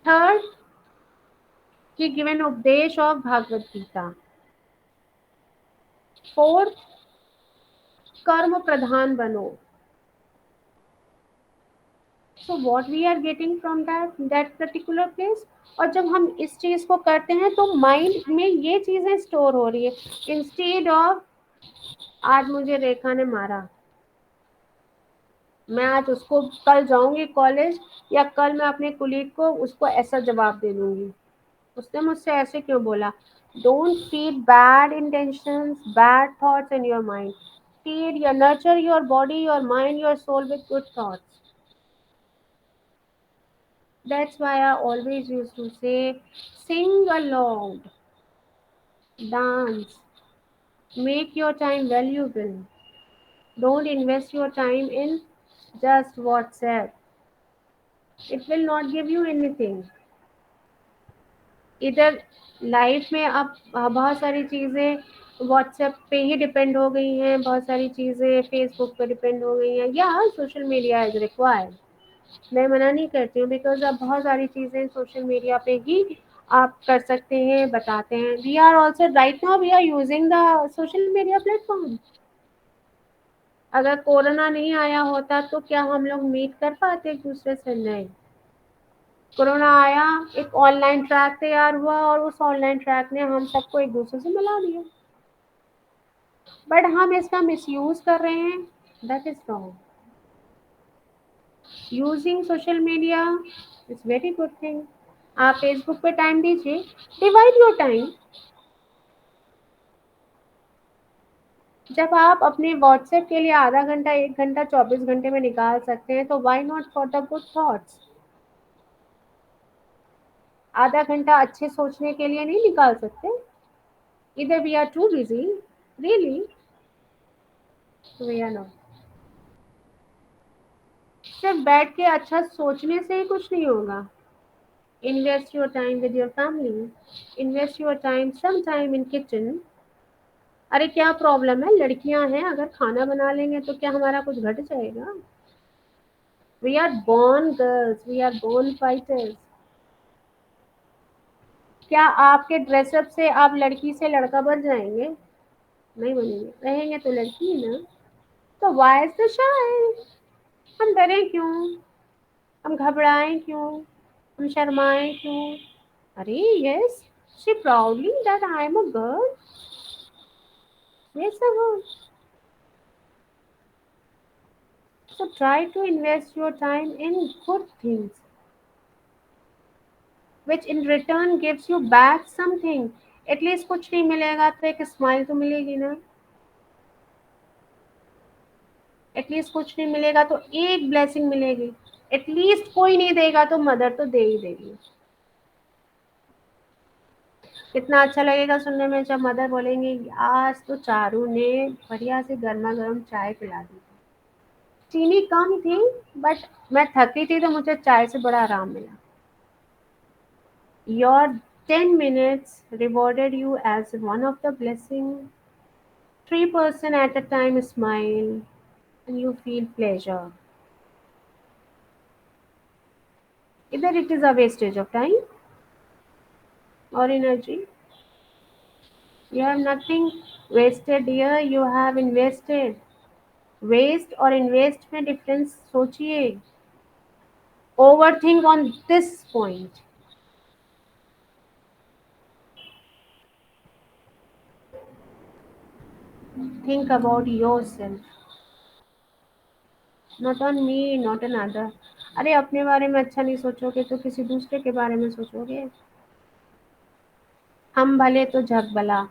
थर्ड, कि गिवन उपदेश ऑफ भागवत गीता। फोर्थ, कर्म प्रधान बनो। So what we are getting from that particular place. और जब हम इस चीज को करते हैं तो माइंड में ये चीजें स्टोर हो रही है, इंस्टेड ऑफ आज मुझे रेखा ने मारा, मैं आज उसको कल जाऊंगी कॉलेज, या कल मैं अपने कुलीग को उसको ऐसा जवाब दे दूंगी, उसने मुझसे ऐसे क्यों बोला। Don't feed bad intentions, bad thoughts in your mind. Feed या nurture your body, your mind, your soul with good thoughts. That's why I always used to say, sing aloud, dance, make your time valuable. Don't invest your time in just WhatsApp. It will not give you anything. इधर life में अब बहुत सारी चीज़ें WhatsApp पे ही depend हो गई हैं, बहुत सारी चीज़ें फेसबुक पे डिपेंड हो गई हैं, या सोशल मीडिया इज रिक्वायर्ड। मैं मना नहीं करती हूँ, बिकॉज अब बहुत सारी चीज़ें सोशल मीडिया पे ही आप कर सकते हैं, बताते हैं। We are also right now we are using the social media platform. अगर कोरोना नहीं आया होता तो क्या हम लोग मीट कर पाते एक दूसरे से? नहीं। कोरोना आया, एक ऑनलाइन ट्रैक तैयार हुआ और उस ऑनलाइन ट्रैक ने हम सबको एक दूसरे से मिला दिया। बट हम इसका मिसयूज कर रहे हैं, that is wrong. Using social media is very good thing. आप फेसबुक पे टाइम दीजिए, डिवाइड योर टाइम। जब आप अपने व्हाट्सएप के लिए आधा घंटा, 1 घंटा 24 घंटे में निकाल सकते हैं, तो why not for the good thoughts? आधा घंटा अच्छे सोचने के लिए नहीं निकाल सकते? इधर we are too busy, really we are not. सिर्फ बैठ के अच्छा सोचने से ही कुछ नहीं होगा। Invest your time with your family, invest your time some time in kitchen. अरे क्या प्रॉब्लम है, लड़कियां हैं, अगर खाना बना लेंगे तो क्या हमारा कुछ घट जाएगा? We are born girls, we are born fighters. क्या आपके ड्रेसअप से आप लड़की से लड़का बन जाएंगे? नहीं बनेंगे, रहेंगे तो लड़की ही ना। तो वाई इज द शाय? हम डरें क्यों? हम घबराएं क्यों? हम शर्माएं क्यों? अरे yes, she proudly that I am a girl. Yes a girl. So try to invest your time in good things, which in return gives you back something. At least कुछ नहीं मिलेगा तो एक स्माइल तो मिलेगी ना। एटलीस्ट कुछ नहीं मिलेगा तो एक ब्लेसिंग मिलेगी। एटलीस्ट कोई नहीं देगा तो मदर तो दे ही देगी। कितना अच्छा लगेगा सुनने में जब मदर बोलेंगी, आज तो चारू ने बढ़िया से गर्मा गर्म चाय पिला दी। चीनी कम थी, बट मैं थकी थी तो मुझे चाय से बड़ा आराम मिला। Your 10 minutes rewarded you as one of the blessing. 3% at a time smile and you feel pleasure. Either it is a wastage of time or energy. You have nothing wasted here, you have invested. Waste और invest में difference सोचिए. Overthink on this point. Think about yourself. Not on me, not on other. अरे अपने बारे में अच्छा नहीं सोचोगे तो किसी दूसरे के बारे में सोचोगे? हम भले तो जग भला।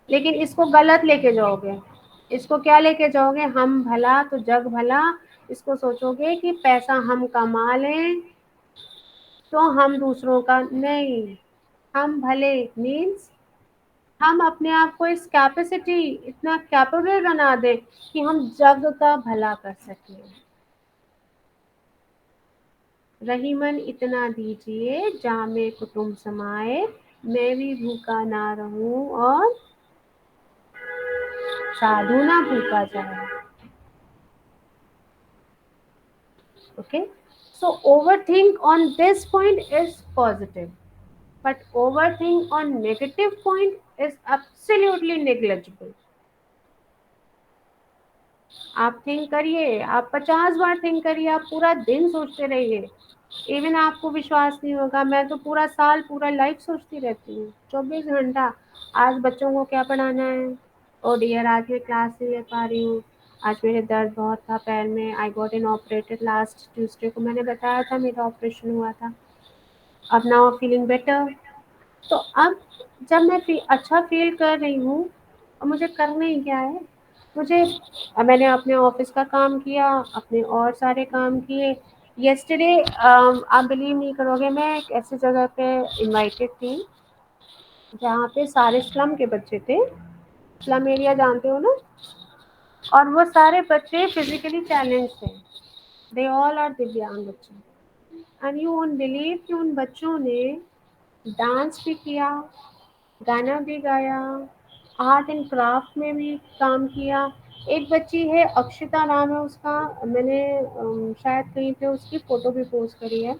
लेकिन इसको गलत लेके जाओगे। इसको क्या लेके जाओगे? हम भला तो जग भला। इसको सोचोगे कि पैसा हम कमा लें तो हम दूसरों का नहीं। हम भले मीन्स हम अपने आप को इस कैपेसिटी इतना कैपेबल बना दें कि हम जग का भला कर सकें। रहीमन इतना दीजिए जामे कुटुम्ब समाए, मैं भी भूखा ना रहूं और साधु ना भूखा जाए। Okay, so overthink on this point is positive, but overthink on negative point is absolutely negligible. आप थिंक करिए, आप 50 बार थिंक करिए, आप पूरा दिन सोचते रहिए। इवन आपको विश्वास नहीं होगा, मैं तो पूरा साल पूरा लाइफ सोचती रहती हूँ, 24 घंटा। आज बच्चों को क्या पढ़ाना है? ओ डियर, आज मैं क्लास नहीं ले पा रही हूँ। आज मेरे दर्द बहुत था पैर में। I got in operated last Tuesday को, मैंने बताया था मेरा ऑपरेशन हुआ था। अब नाउ फीलिंग बेटर। तो अब जब मैं अच्छा फील कर रही हूँ, अब मुझे करना ही क्या है? मुझे अब मैंने अपने ऑफिस का काम किया, अपने और सारे काम किए। येस्टरडे आप बिलीव नहीं करोगे, मैं एक ऐसी जगह पे इनवाइटेड थी जहाँ पे सारे स्लम के बच्चे थे। स्लम एरिया जानते हो ना? और वो सारे बच्चे फिजिकली चैलेंज थे। दे ऑल आर दिव्यांग बच्चे। एंड यू वोंट बिलीव कि उन बच्चों ने डांस भी किया, गाना भी गाया, आर्ट एंड क्राफ्ट में भी काम किया। एक बच्ची है, अक्षिता नाम है उसका, मैंने शायद कहीं पे उसकी फ़ोटो भी पोस्ट करी है।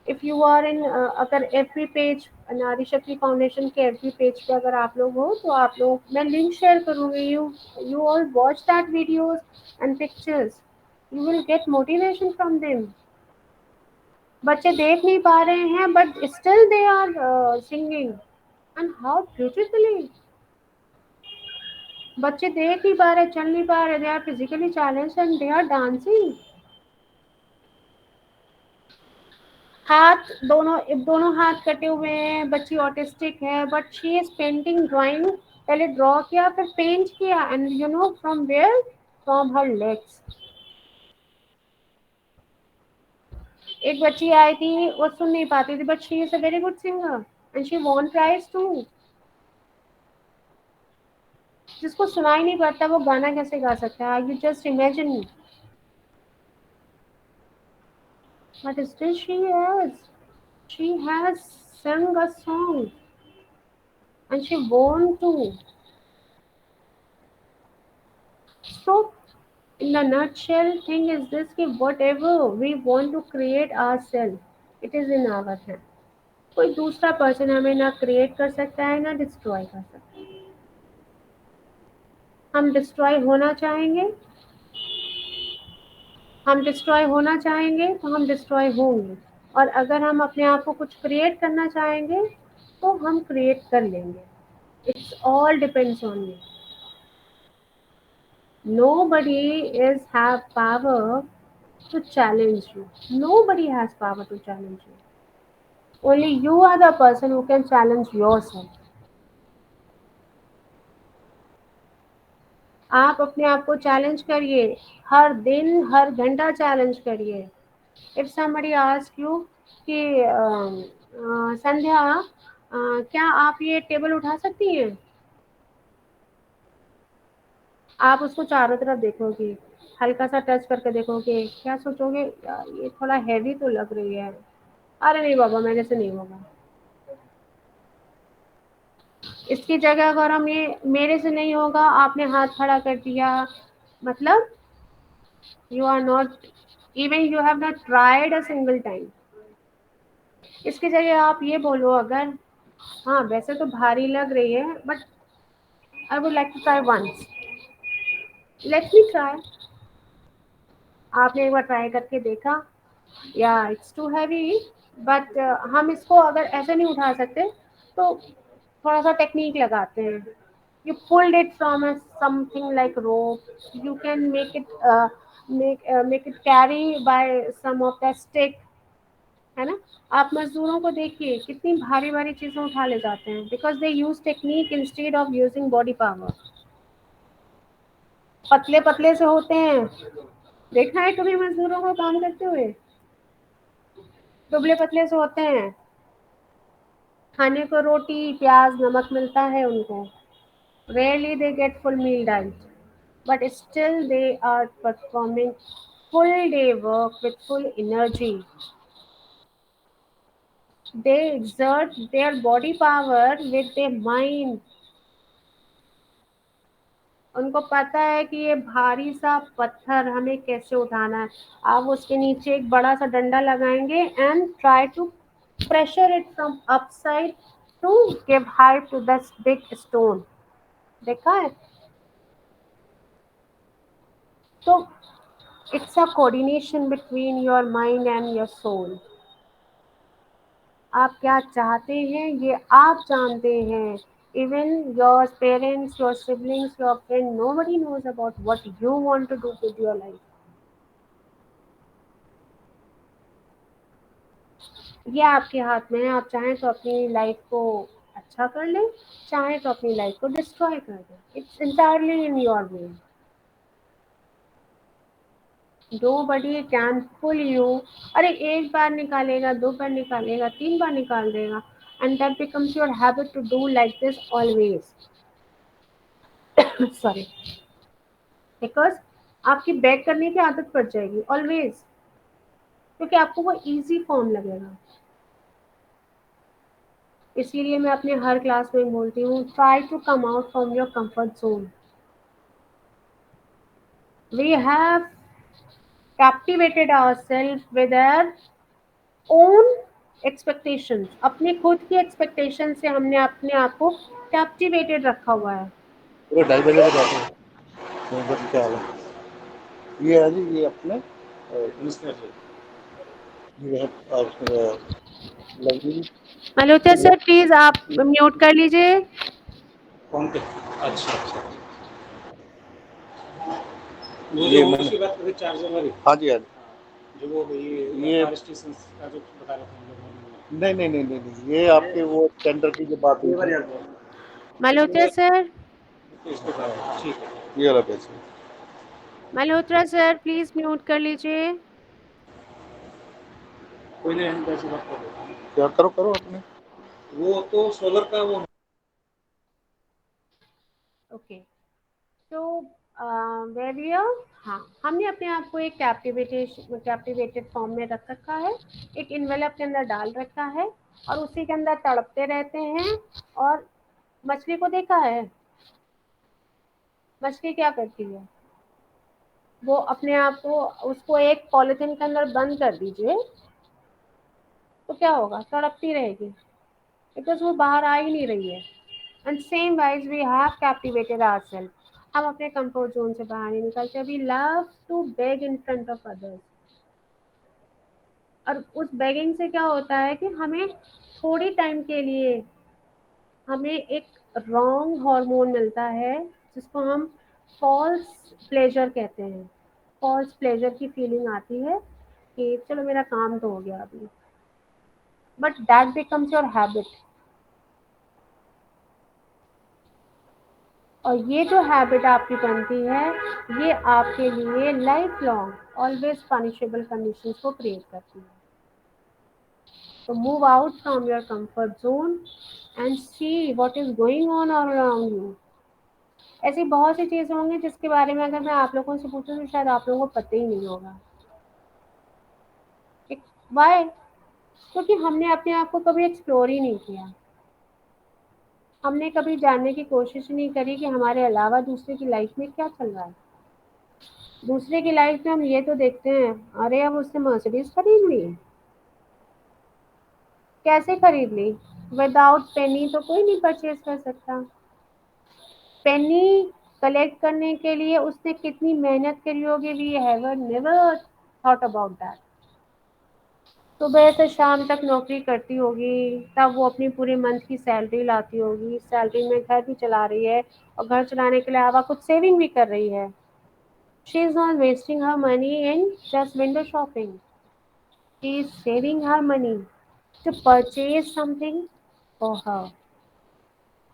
इफ़ यू आर इन अगर एफबी पेज, नारी शक्ति फाउंडेशन के एफबी पेज पे अगर आप लोग हो तो आप लोग, मैं लिंक शेयर करूँगी, you all watch that videos and pictures, you will get motivation from them. बच्चे देख नहीं पा रहे हैं but still they are singing and how beautifully. बच्चे देख नहीं पा रहे, चल नहीं पा रहे, they are physically challenged and they are dancing. हाथ दोनों, दोनों हाथ कटे हुए हैं, बच्ची ऑटिस्टिक है but she is painting, drawing, पहले ड्रॉ किया फिर पेंट किया and you know from where, from her legs. एक बच्ची आई थी, वो सुन नहीं पाती थी but she is a very good singer and she won prize too. जिसको सुनाई नहीं पड़ता वो गाना कैसे गा सकता है, you just imagine. But still she has sung a song and she want to. So in the nutshell thing is this, कि whatever we want to create ourselves, it is in our hand. कोई दूसरा person हमें ना create कर सकता है ना destroy कर सकता है। हम डिस्ट्रॉय होना चाहेंगे, हम डिस्ट्रॉय होना चाहेंगे तो हम डिस्ट्रॉय होंगे, और अगर हम अपने आप को कुछ क्रिएट करना चाहेंगे तो हम क्रिएट कर लेंगे। It's all depends on you. Nobody is have power to challenge you. Nobody has power to challenge you. Only you are the person who can challenge yourself. आप अपने आप को चैलेंज करिए, हर दिन हर घंटा चैलेंज करिए। इफ somebody ask you कि संध्या क्या आप ये टेबल उठा सकती हैं, आप उसको चारों तरफ देखोगे, हल्का सा टच करके देखोगे, क्या सोचोगे, यार ये थोड़ा हैवी तो लग रही है, अरे नहीं बाबा मेरे से नहीं होगा। इसकी जगह अगर हम ये मेरे से नहीं होगा, आपने हाथ खड़ा कर दिया, मतलब you are not, even you have not tried a single time. इसकी जगह आप ये बोलो अगर, हाँ वैसे तो भारी लग रही है but I would like to try once, let me try. आपने एक बार ट्राई करके देखा, या इट्स टू हैवी, बट हम इसको अगर ऐसे नहीं उठा सकते तो थोड़ा सा टेक्निक लगाते हैं। You pulled it from a something like rope, you can make it carry by some of the stick, है ना। आप मजदूरों को देखिए कितनी भारी भारी चीजें उठा ले जाते हैं, because they use technique instead of using body power. पतले पतले से होते हैं, देखा है कभी मजदूरों को काम करते हुए, दुबले पतले से होते हैं, खाने को रोटी प्याज नमक मिलता है उनको, rarely they get full meal diet, but still they are performing full day work with full energy. They exert their body power with their mind. उनको पता है कि ये भारी सा पत्थर हमें कैसे उठाना है। आप उसके नीचे एक बड़ा सा डंडा लगाएंगे and try to pressure it from upside to give height to this big stone. देखा है? तो it's a coordination between your mind and your soul. आप क्या चाहते हैं ये आप जानते हैं। Even your parents, your siblings, your friend, nobody knows about what you want to do with your life. ये आपके हाथ में है। आप चाहें तो अपनी लाइफ को अच्छा कर लें, चाहें तो अपनी लाइफ को डिस्ट्रॉय कर दें। It's entirely in your way. Nobody can pull you. अरे एक बार निकालेगा, दो बार निकालेगा, तीन बार निकाल देगा, and that becomes your habit to do like this always. Sorry, because आपकी बैक करने की आदत पड़ जाएगी ऑलवेज, क्योंकि आपको वो इजी फॉर्म लगेगा। इसीलिए मैं अपने हर क्लास में बोलती हूँ, try to come out from your comfort zone. We have captivated ourselves with our own expectations, अपने खुद की एक्सपेक्टेशन से हमने अपने आप को कैप्टिवेटेड रखा हुआ है। पूरे 2:30 बजे तक बैठे हैं। बस क्या हाल है? ये है जी, ये अपने ये है लवली। मल्होत्रा सर प्लीज आप म्यूट कर लीजिए। कौन पे? अच्छा अच्छा, ये उसकी बात करें चार्जर वाली। हाँ जी हाँ जी, जो वो ये फायर स्टेशन का जो बता रहे थे हम लोग। नहीं नहीं नहीं नहीं नहीं, ये आपके वो टेंडर की जो बात हुई थी। मल्होत्रा सर, ठीक है, ये वाला पैसे मल्होत्रा सर प्लीज म्यूट कर लीजिए। कोई नहीं, हम पैसे बात कर रहे हैं। क्या करो करो अपने, वो तो सोलर का वो। ओके, तो वेरिया, हाँ, हमने अपने आप को एक कैप्टिवेटेड फॉर्म में रख रखा है, एक इन्वेलप के अंदर डाल रखा है, और उसी के अंदर तड़पते रहते हैं। और मछली को देखा है, मछली क्या करती है, वो अपने आप को, उसको एक पॉलिथीन के अंदर बंद कर दीजिए तो क्या होगा, तड़पती रहेगी, बिकॉज वो बाहर आ ही नहीं रही है। And same wise we have captivated ourself, हम अपने कंफर्ट जोन से बाहर नहीं निकलते, we love to beg in front of others. और उस बेगिंग से क्या होता है कि हमें थोड़ी टाइम के लिए हमें एक रॉन्ग हार्मोन मिलता है, जिसको हम फॉल्स प्लेजर कहते हैं। फॉल्स प्लेजर की फीलिंग आती है कि चलो मेरा काम तो हो गया अभी, but that becomes your habit. और ये जो हैबिट आपकी बनती है, ये आपके लिए life long always punishable conditions को क्रिएट करती है। तो move out from your comfort zone and see what is going on around you. ऐसी बहुत सी चीजें होंगी जिसके बारे में अगर मैं आप लोगों से पूछूं तो शायद आप लोगों को पता ही नहीं होगा। वाई? क्योंकि हमने अपने आप को कभी एक्सप्लोर ही नहीं किया, हमने कभी जानने की कोशिश ही नहीं करी कि हमारे अलावा दूसरे की लाइफ में क्या चल रहा है। दूसरे की लाइफ में हम ये तो देखते हैं, अरे अब उसने मर्सिडीज खरीद ली, कैसे खरीद ली, विदाउट पेनी तो कोई नहीं परचेज कर सकता। पेनी कलेक्ट करने के लिए उसने कितनी मेहनत करी होगी, we have never thought about that. सुबह से शाम तक नौकरी करती होगी, तब वो अपनी पूरे मंथ की सैलरी लाती होगी, सैलरी में घर भी चला रही है, और घर चलाने के अलावा कुछ सेविंग भी कर रही है। She is not wasting her money in just window shopping, she is saving her money to purchase something for her।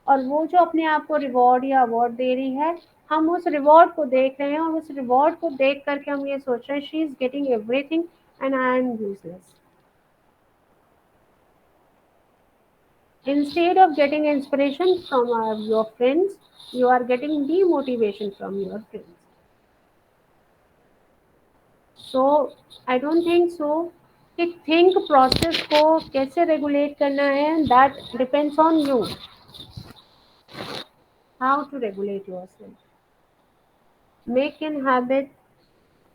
और वो जो अपने आप को रिवॉर्ड या अवार्ड दे रही है, हम उस रिवॉर्ड को देख रहे हैं, और उस रिवॉर्ड को देख करके हम ये सोच रहे हैं she is getting everything and I am useless. Instead of getting inspiration from your friends, you are getting demotivation from your friends। So I don't think so कि थिंक प्रोसेस को कैसे रेगुलेट करना है, that depends on you, how to regulate yourself। Make an habit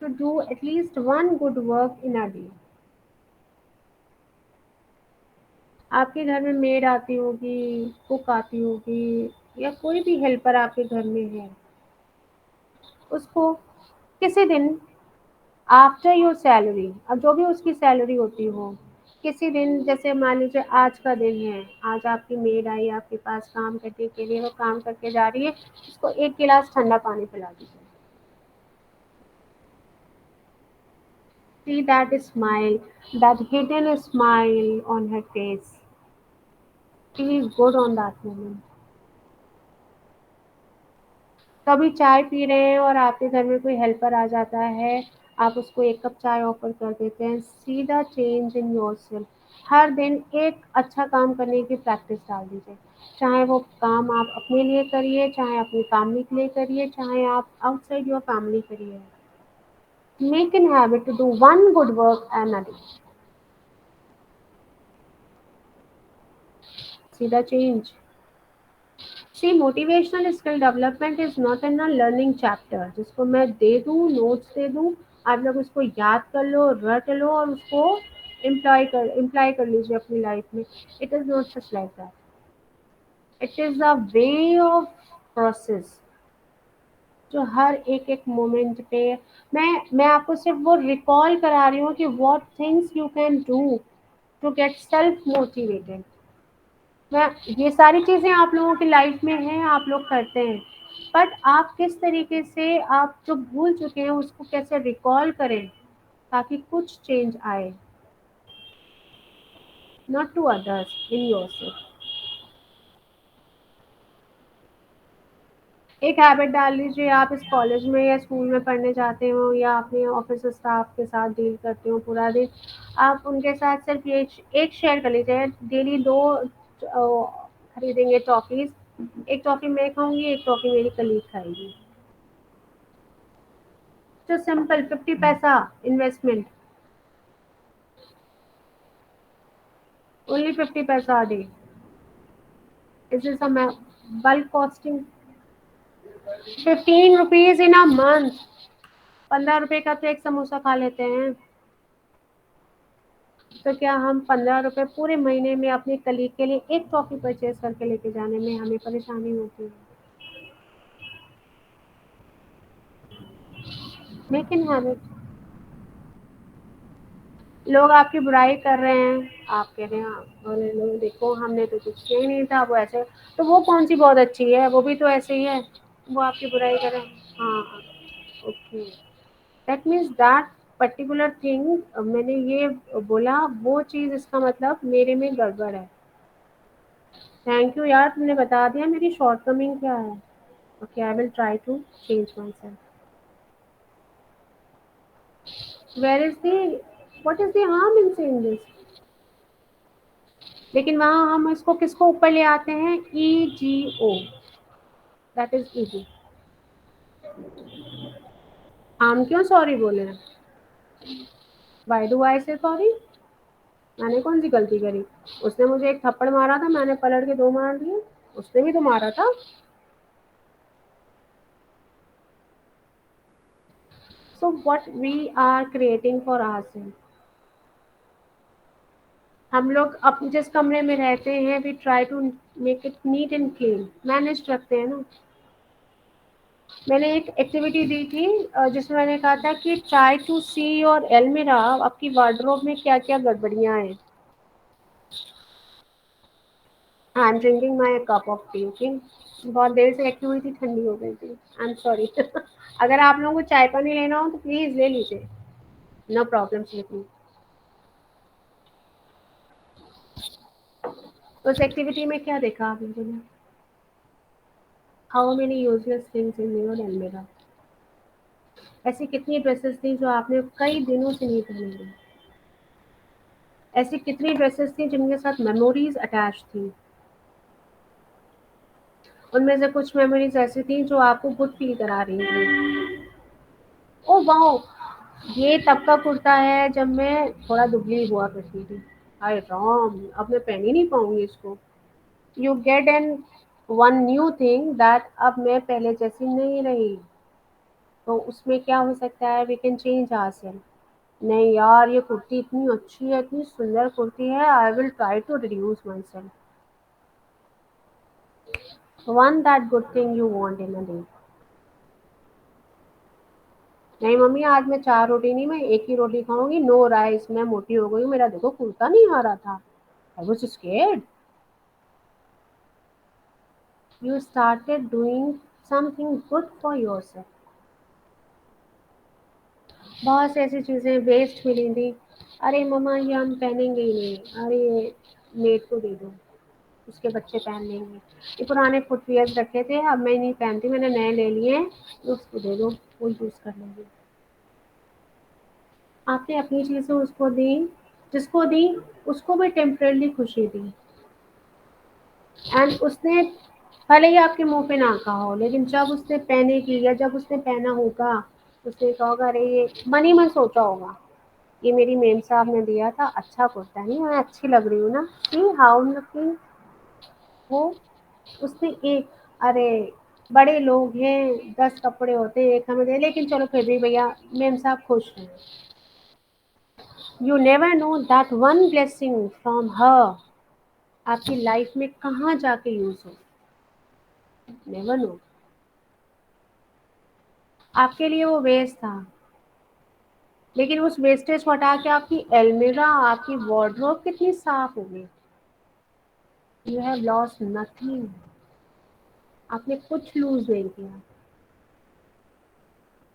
to do at least one good work in a day। आपके घर में made आती होगी, कुक आती होगी, या कोई भी हेल्पर आपके घर में है, उसको किसी दिन आफ्टर योर सैलरी, अब जो भी उसकी सैलरी होती हो, किसी दिन, जैसे मान लीजिए आज का दिन है, आज आपकी मेड आई आपके पास काम करने के लिए, वो काम करके जा रही है, उसको एक गिलास ठंडा पानी पिला दीजिए। See that smile, that hidden smile on her face, feel good on that moment। कभी चाय पी रहे हैं और आपके घर में कोई हेल्पर आ जाता है, आप उसको एक कप चाय ऑफर कर देते हैं, see the change in yourself. हर दिन एक अच्छा काम करने की प्रैक्टिस डाल दीजिए, चाहे वो काम आप अपने लिए करिए, चाहे अपनी फैमिली के लिए करिए, चाहे आप आउटसाइड योर फैमिली करिए। Make an habit to do one good work an a day, see the change. See motivational skill development is not in a learning chapter, जिसको मैं दे दूँ, नोट्स दे दूँ, आप लोग उसको याद कर लो, रट लो, और उसको इम्प्लाई कर लीजिए अपनी लाइफ में। It is not just like that, it is a way of process जो हर एक एक मोमेंट पे मैं आपको सिर्फ वो रिकॉल करा रही हूँ कि what things you can do to get self motivated. मैं ये सारी चीज़ें आप लोगों की लाइफ में हैं, आप लोग करते हैं, बट आप किस तरीके से आप जो भूल चुके हैं उसको कैसे रिकॉल करें ताकि कुछ चेंज आए, not to others, in yourself. एक हैबिट डाल लीजिए, आप इस कॉलेज में या स्कूल में पढ़ने जाते हो या अपने ऑफिस स्टाफ के साथ डील करते हो पूरा दिन, आप उनके साथ सिर्फ ये एक शेयर कर लीजिए, डेली 2 खरीदेंगे टॉफ़ीज़, एक टॉफ़ी मैं खाऊँगी, एक टॉफ़ी मेरी कलीग खाएगी। तो सिंपल 50 पैसा इन्वेस्टमेंट, ओनली 50 पैसा a day. This is a bulk costing 15 rupees in a month. 15 रुपए का तो एक समोसा खा लेते हैं, तो क्या हम 15 रुपए पूरे महीने में अपने कलीग के लिए एक टॉफी परचेज करके लेके जाने में हमें परेशानी होती है? Make in habit. लोग आपकी बुराई कर रहे हैं, आप कह रहे हैं अरे लोग देखो हमने तो कुछ किया ही नहीं था, वो ऐसे, तो वो कौन सी बहुत अच्छी है, वो भी तो ऐसे ही है, वो आपकी बुराई कर रहे हैं। हाँ, okay, that means that particular thing, मैंने ये बोला वो चीज़, इसका मतलब मेरे में गड़बड़ है। थैंक यू यार, तुमने बता दिया मेरी शॉर्टकमिंग क्या है। Okay, I will try to change my self. Where is the, what is the harm in saying this? लेकिन वहाँ हम इसको किसको ऊपर ले आते हैं, ईगो, दैट इज ईगो। हम क्यों सॉरी बोले? व्हाई डू आई से सॉरी? मैंने कौन सी गलती करी? उसने मुझे एक थप्पड़ मारा था, मैंने पलट के 2 मार दिए, उसने भी तो मारा था। So what we are creating for ourselves, हम लोग अब जिस कमरे में रहते हैं we try to make it neat and clean, manage रखते हैं ना। मैंने एक एक्टिविटी दी थी जिसमें मैंने कहा था कि ट्राई टू सी योर अलमीरा, आपकी वार्डरोब में क्या क्या गड़बड़ियाँ हैं। I am drinking my cup of T, okay. बहुत देर से रखी हुई थी, ठंडी हो गई थी, आई एम सॉरी। अगर आप लोगों को चाय पानी लेना हो तो प्लीज़ ले लीजिए, नो प्रॉब्लम विथ मी। उस एक्टिविटी में क्या देखा आप लोगों ने? How many useless things in your अलमीरा। ऐसी कितनी ड्रेसेस थी जो आपने कई दिनों से नहीं पहनी थी? ऐसी कितनी ड्रेसेस थी जिनके साथ मेमोरीज अटैच थी? उनमें से कुछ मेमोरीज ऐसी थी जो आपको गुड फील करा रही थी। ओ वाओ, ये तब का कुर्ता है जब मैं थोड़ा दुबली हुआ करती थी, हाय राम, अब मैं पहन ही नहीं पाऊंगी इसको। You get an one new thing that अब मैं पहले जैसी नहीं रही, तो उसमें क्या हो सकता है, वी कैन चेंज आवरसेल्फ। नहीं यार, ये कुर्ती इतनी अच्छी है, इतनी सुंदर कुर्ती है, I will try to reduce my self, one that good thing you want in a day. नहीं मम्मी, आज मैं 4 रोटी नहीं, मैं एक ही रोटी खाऊंगी, नो राइस, मैं मोटी हो गई हूँ, मेरा देखो कुर्ता नहीं आ रहा था, I was scared. You started doing something good for yourself. बहुत सी ऐसी चीज़ें वेस्ट मिली थी, अरे मम्मा ये हम पहनेंगे ही नहीं, अरे ये मेड को दे दो, उसके बच्चे पहन लेंगे। ये पुराने फुटवियर्स रखे थे, अब मैं नहीं पहनती, मैंने नए ले लिए हैं, तो उसको दे दो, वो यूज़ कर लेंगे। आपने अपनी चीज़ें उसको दी, जिसको दी उसको भी टेम्परेली खुशी दी, एंड उसने भले ही आपके मुंह पे ना कहा हो, लेकिन जब उसने पहने की या जब उसने पहना होगा, उसने कहा होगा अरे ये मन ही मन सोचा होगा, ये मेरी मेम साहब ने दिया था, अच्छा कुर्ता है, नहीं मैं अच्छी लग रही हूँ ना, सी हाउ लुकिंग। वो उसने एक, अरे बड़े लोग हैं, 10 कपड़े होते हैं, एक हमें दे, लेकिन चलो फिर भी भैया मेम साहब खुश हैं। You never know that one blessing from her आपकी लाइफ में कहाँ जाके यूज हो. Never know. आपके लिए वो वेस्ट था, लेकिन उस वेस्टेज को हटा के आपकी एल्मिरा, आपकी वार्डरोब कितनी साफ हो गई. You have lost nothing. आपने कुछ लूज नहीं किया.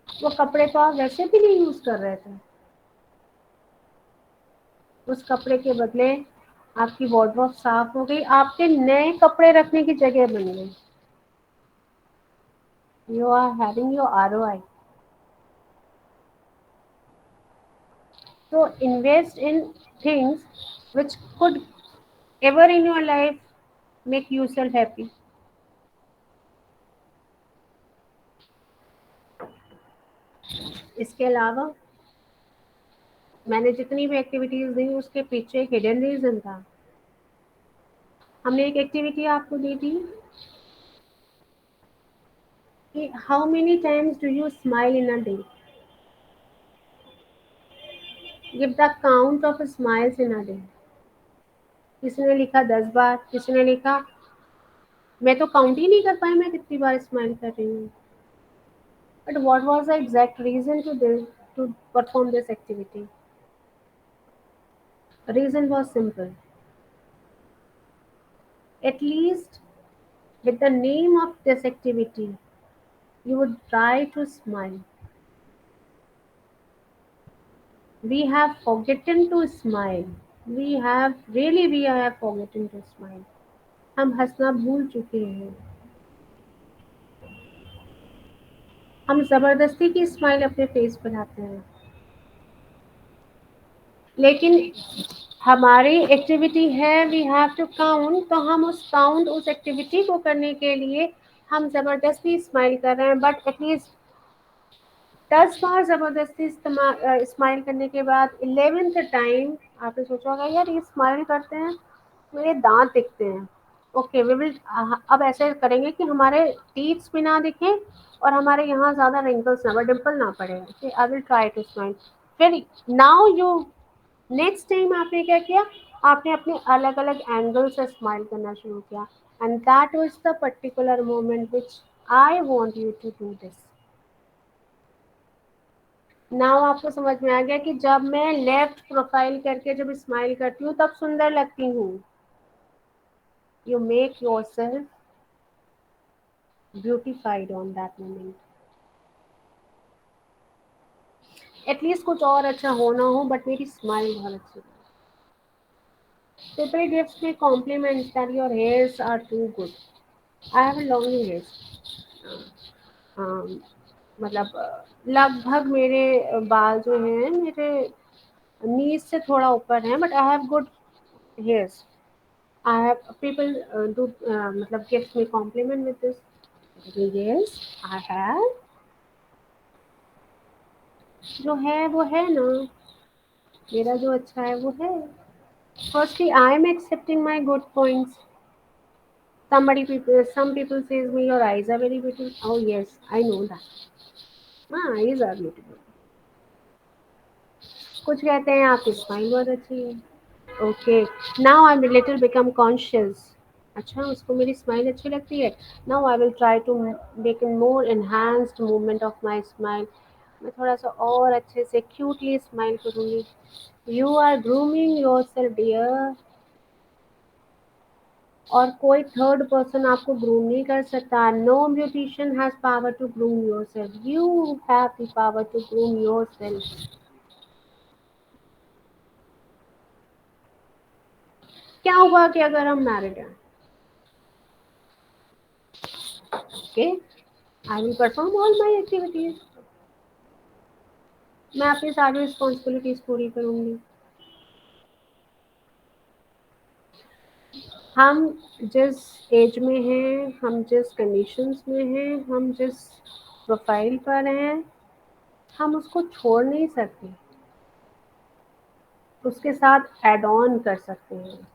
वो कपड़े तो आप वैसे भी नहीं यूज कर रहे थे. उस कपड़े के बदले आपकी वार्डरोब साफ हो गई. आपके नए कपड़े रखने की जगह बन गई. You are having your ROI. So invest in things which could ever in your life make yourself happy. इसके अलावा मैंने जितनी भी एक्टिविटीज दी उसके पीछे एक हिडन रीजन था. हमने एक एक्टिविटी आपको दी थी कि how many times do you smile in a day. Give the count of smiles in a day. किसी ने लिखा 10 बार, किसी ने लिखा मैं तो काउंट ही नहीं कर पाई मैं कितनी बार स्माइल कर रही हूँ. But what was the exact reason to perform this activity. Reason was simple. At least with the name of this activity, you would try to smile. We have forgotten to smile. We have forgotten to smile. हम हंसना भूल चुके हैं. हम जबरदस्ती की smile अपने face पर लाते हैं. लेकिन हमारी एक्टिविटी है वी हैव टू काउंट. तो हम उस एक्टिविटी को करने के लिए हम जबरदस्ती स्माइल कर रहे हैं. बट एटलीस्ट 10 बार जबरदस्ती स्माइल करने के बाद 11th टाइम आपने सोचा होगा यार ये स्माइल करते हैं मेरे दांत दिखते हैं. ओके वी विल अब ऐसे करेंगे कि हमारे टीथ्स भी ना दिखें और हमारे यहाँ ज्यादा रिंकल्स ना डिम्पल ना पड़े. I will try to smile. फिर नाउ यू नेक्स्ट टाइम आपने क्या किया. आपने अपने अलग अलग एंगल से स्माइल करना शुरू किया. And that was the particular moment which I want you to do this. Now आपको समझ में आ गया कि जब मैं लेफ्ट प्रोफाइल करके जब स्माइल करती हूँ तब सुंदर लगती हूँ. You make your self beautified on that moment. At least कुछ और अच्छा हो ना हो बट मेरी स्माइल बहुत अच्छी. People gives me compliments that your hairs are too good. I have long hairs. मतलब लगभग मेरे बाल जो हैं मेरे नीज से थोड़ा ऊपर हैं but I have good hairs. I have people do मतलब gives me compliment with this. Yes, I have. जो है वो है ना. मेरा जो अच्छा है वो है. Firstly, I am accepting my good points. Some people says me your eyes are very beautiful. Oh yes, I know that. My eyes are beautiful. कुछ कहते हैं आपकी स्माइल बहुत अच्छी है. Okay, now I'm a little become conscious. अच्छा उसको मेरी स्माइल अच्छी लगती है. Now I will try to make a more enhanced movement of my smile. मैं थोड़ा सा और अच्छे से क्यूटली स्माइल करूँगी. You are grooming your self dear. और कोई थर्ड पर्सन आपको ग्रूम नहीं कर सकता. No beautician has power to groom your self. You have the power to groom your self. क्या हुआ कि अगर हम मैरिड हैं. Okay I will perform all my activities. मैं अपनी सारी रिस्पॉन्सिबिलिटीज पूरी करूंगी. हम जिस एज में हैं, हम जिस कंडीशंस में हैं, हम जिस प्रोफाइल पर हैं, हम उसको छोड़ नहीं सकते. उसके साथ एड ऑन कर सकते हैं.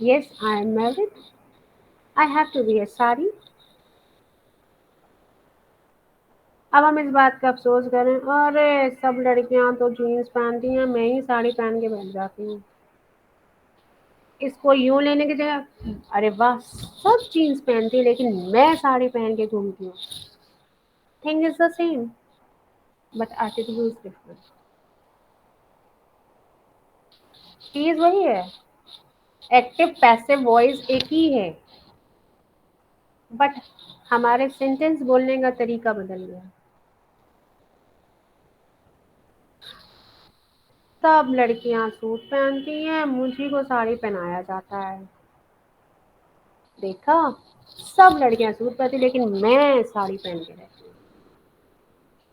Yes I am married. I have to wear sari. अब हम इस बात का अफ़सोस करें, अरे! सब लड़कियाँ तो जीन्स पहनती हैं, मैं ही साड़ी पहन के बैठ जाती हूँ। इसको यूँ लेने की जगह अरे वाह! सब जीन्स पहनती हैं लेकिन मैं साड़ी पहन के घूमती हूँ। Thing is the same but attitude is different. चीज़ वही है, एक्टिव पैसिव वॉइस एक ही है, बट हमारे सेंटेंस बोलने का तरीका बदल गया। सब लड़कियाँ सूट पहनती हैं, मुझी को साड़ी पहनाया जाता है। देखा? सब लड़कियाँ सूट पहनती लेकिन मैं साड़ी पहन के रहती हूँ।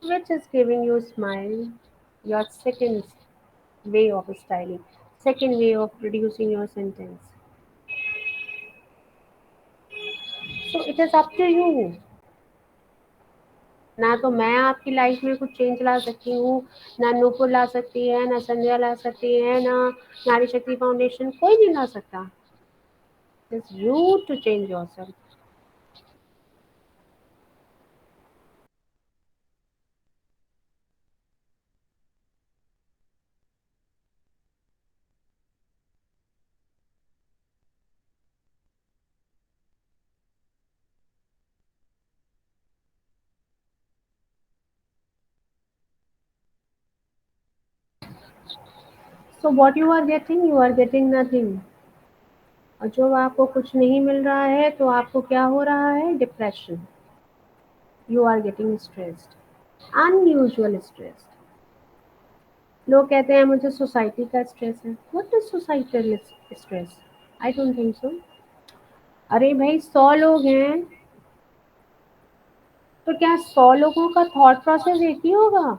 Which is giving you smile, your second way of styling, second way of producing your sentence. So it is up to you. ना तो मैं आपकी लाइफ में कुछ चेंज ला सकती हूँ, ना नूपुर ला सकती है, ना संध्या ला सकती है, ना नारी शक्ति फाउंडेशन, कोई नहीं ला सकता। It's you to change yourself. So what you are getting nothing. और जब आपको कुछ नहीं मिल रहा है तो आपको क्या हो रहा है? Depression. You are getting stressed, unusual stress. लोग कहते हैं मुझे सोसाइटी का स्ट्रेस है। What is societal stress? I don't think so. अरे भाई 100 लोग हैं तो क्या 100 लोगों का थॉट प्रोसेस एक ही होगा?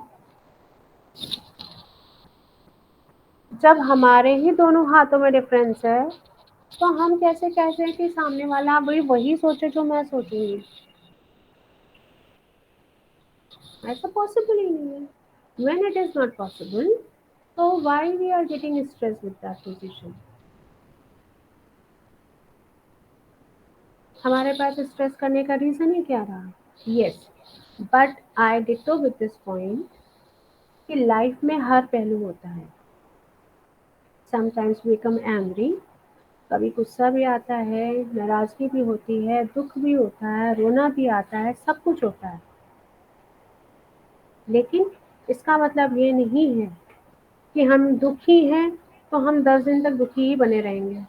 जब हमारे ही दोनों हाथों में डिफरेंस है तो हम कैसे कहते हैं कि सामने वाला भाई वही सोचे जो मैं सोचूंगी? ऐसा पॉसिबल ही नहीं है। When it is not possible, so why we are getting stressed with that position? हमारे पास स्ट्रेस करने का रीजन ही क्या रहा? Yes, but I ditto with this point कि लाइफ में हर पहलू होता है। समटाइम्स वी बिकम एंग्री, कभी गुस्सा भी आता है, नाराजगी भी होती है, दुख भी होता है, रोना भी आता है, सब कुछ होता है। लेकिन इसका मतलब ये नहीं है कि हम दुखी हैं तो हम 10 दिन तक दुखी ही बने रहेंगे।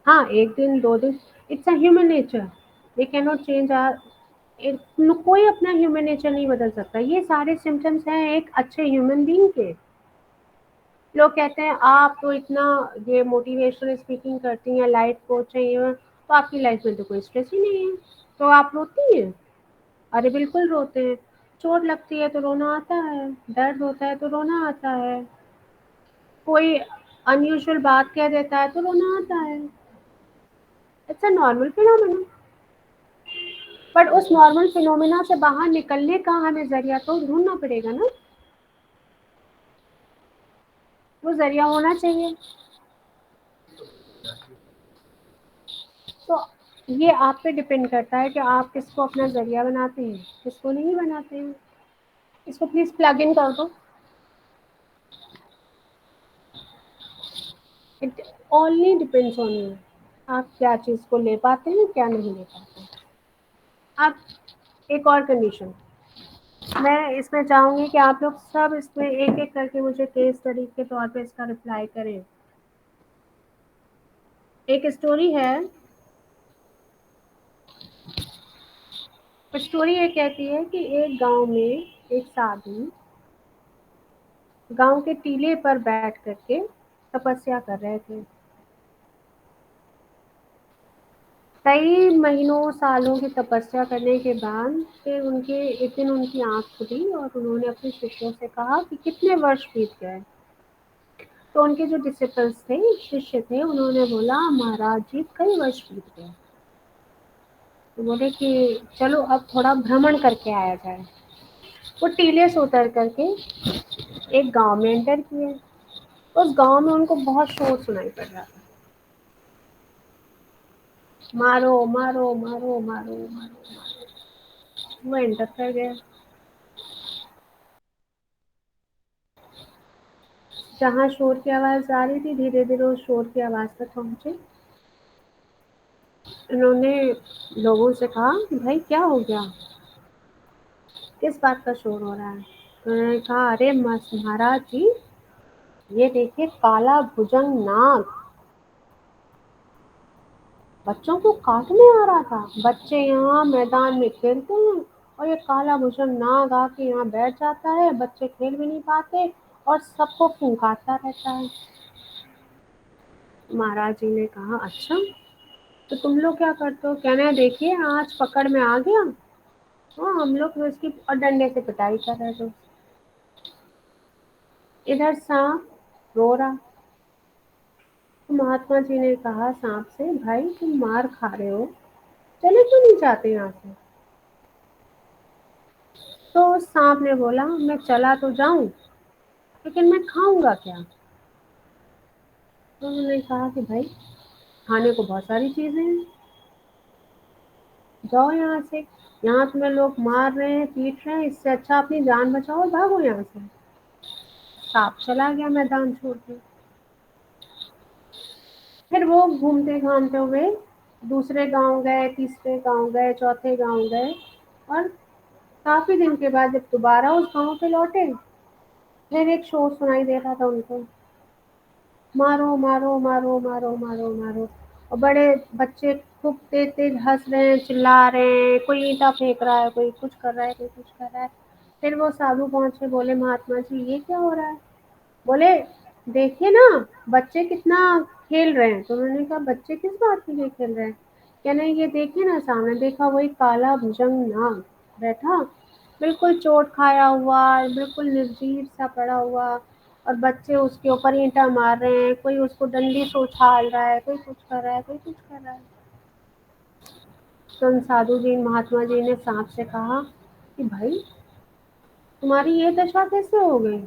हाँ, 1 दिन, 2 दिन, it's a human nature. We can not change कोई अपना ह्यूमन नेचर नहीं बदल सकता। ये सारे सिम्पटम्स हैं एक अच्छे ह्यूमन बीइंग के। लोग कहते हैं आप तो इतना ये मोटिवेशनल स्पीकिंग करती हैं, लाइफ कोच हैं, ये तो आपकी लाइफ में तो कोई स्ट्रेस ही नहीं है, तो आप रोती हैं? अरे बिल्कुल रोते हैं। चोट लगती है तो रोना आता है, दर्द होता है तो रोना आता है, कोई अनयूजुअल बात कह देता है तो रोना आता है। It's a normal phenomena. But उस नॉर्मल फिनोमेना से बाहर निकलने का हमें ज़रिया तो ढूँढना पड़ेगा ना, वो ज़रिया होना चाहिए। तो ये आप पे डिपेंड करता है कि आप किसको अपना ज़रिया बनाते हैं, किसको नहीं बनाते हैं। इसको प्लीज़ प्लग इन कर दो। It only depends on you. आप क्या चीज़ को ले पाते हैं, क्या नहीं ले पाते हैं। अब एक और कंडीशन, मैं इसमें चाहूँगी कि आप लोग सब इसमें एक-एक करके मुझे केस स्टडी के तौर पे इसका रिप्लाई करें। एक स्टोरी है, स्टोरी ये कहती है कि एक गांव में एक साधु गांव के टीले पर बैठ करके तपस्या कर रहे थे। कई महीनों सालों की तपस्या करने के बाद फिर उनके एक दिन उनकी आंख खुली और उन्होंने अपने शिष्यों से कहा कि कितने वर्ष बीत गए। तो उनके जो डिसिपल्स थे, शिष्य थे, उन्होंने बोला महाराज जी कई वर्ष बीत गए। तो बोले कि चलो अब थोड़ा भ्रमण करके आया जाए। वो टीले से उतर करके एक गांव में एंटर किए। उस गांव में उनको बहुत शोर सुनाई पड़ रहा था, मारो मारो मारो मारो मारो। वो एंटर कर गया। जहाँ शोर की आवाज़ आ रही थी, धीरे-धीरे उस शोर की आवाज़ तक पहुँचे। उन्होंने लोगों से कहा कि भाई क्या हो गया? किस बात का शोर हो रहा है? तो उन्होंने कहा अरे महाराज जी, ये देखिए काला भुजंग नाग बच्चों को काटने आ रहा था। बच्चे यहाँ मैदान में खेलते हैं और ये काला भुजंग नाग आके यहाँ बैठ जाता है, बच्चे खेल भी नहीं पाते और सबको फुंकारता रहता है। महाराज जी ने कहा अच्छा, तो तुम लोग क्या करते हो? कहने देखिए आज पकड़ में आ गया। हाँ, हम लोग तो इसकी और डंडे से पिटाई कर रहे थे। इधर सांप रो रहा। तो महात्मा जी ने कहा सांप से, भाई तुम मार खा रहे हो, चले क्यों नहीं जाते यहाँ से? तो सांप ने बोला मैं चला तो जाऊं, लेकिन मैं खाऊंगा क्या? तो उन्होंने कहा कि भाई खाने को बहुत सारी चीजें हैं, जाओ यहाँ से। यहाँ तुम्हें लोग मार रहे हैं, पीट रहे हैं, इससे अच्छा अपनी जान बचाओ और भागो यहाँ से। सांप चला गया मैदान छोड़ के। फिर वो घूमते घामते हुए दूसरे गांव गए, तीसरे गांव गए, चौथे गांव गए और काफी दिन के बाद जब दोबारा उस गांव पे लौटे, फिर एक शोर सुनाई दे रहा था उनको, मारो मारो मारो मारो मारो मारो। और बड़े बच्चे खूब तेज तेज हंस रहे हैं, चिल्ला रहे हैं, कोई ईंटा फेंक रहा है, कोई कुछ कर रहा है, कोई कुछ कर रहा है। फिर वो साधु पहुंचे, बोले महात्मा जी ये क्या हो रहा है? बोले देखिए ना, बच्चे कितना खेल रहे हैं। तो उन्होंने कहा बच्चे किस बात के लिए खेल रहे हैं? क्या नहीं, ये देखिए ना सामने, देखा वही काला भुजंग नाग बैठा, बिल्कुल चोट खाया हुआ, बिल्कुल निर्जीव सा पड़ा हुआ, और बच्चे उसके ऊपर ईंटा मार रहे हैं, कोई उसको डंडी से उछाल रहा है, कोई कुछ कर रहा है, कोई कुछ कर रहा है। तो उन साधु जी महात्मा जी ने सांप से कहा कि भाई तुम्हारी ये दशा कैसे हो गई?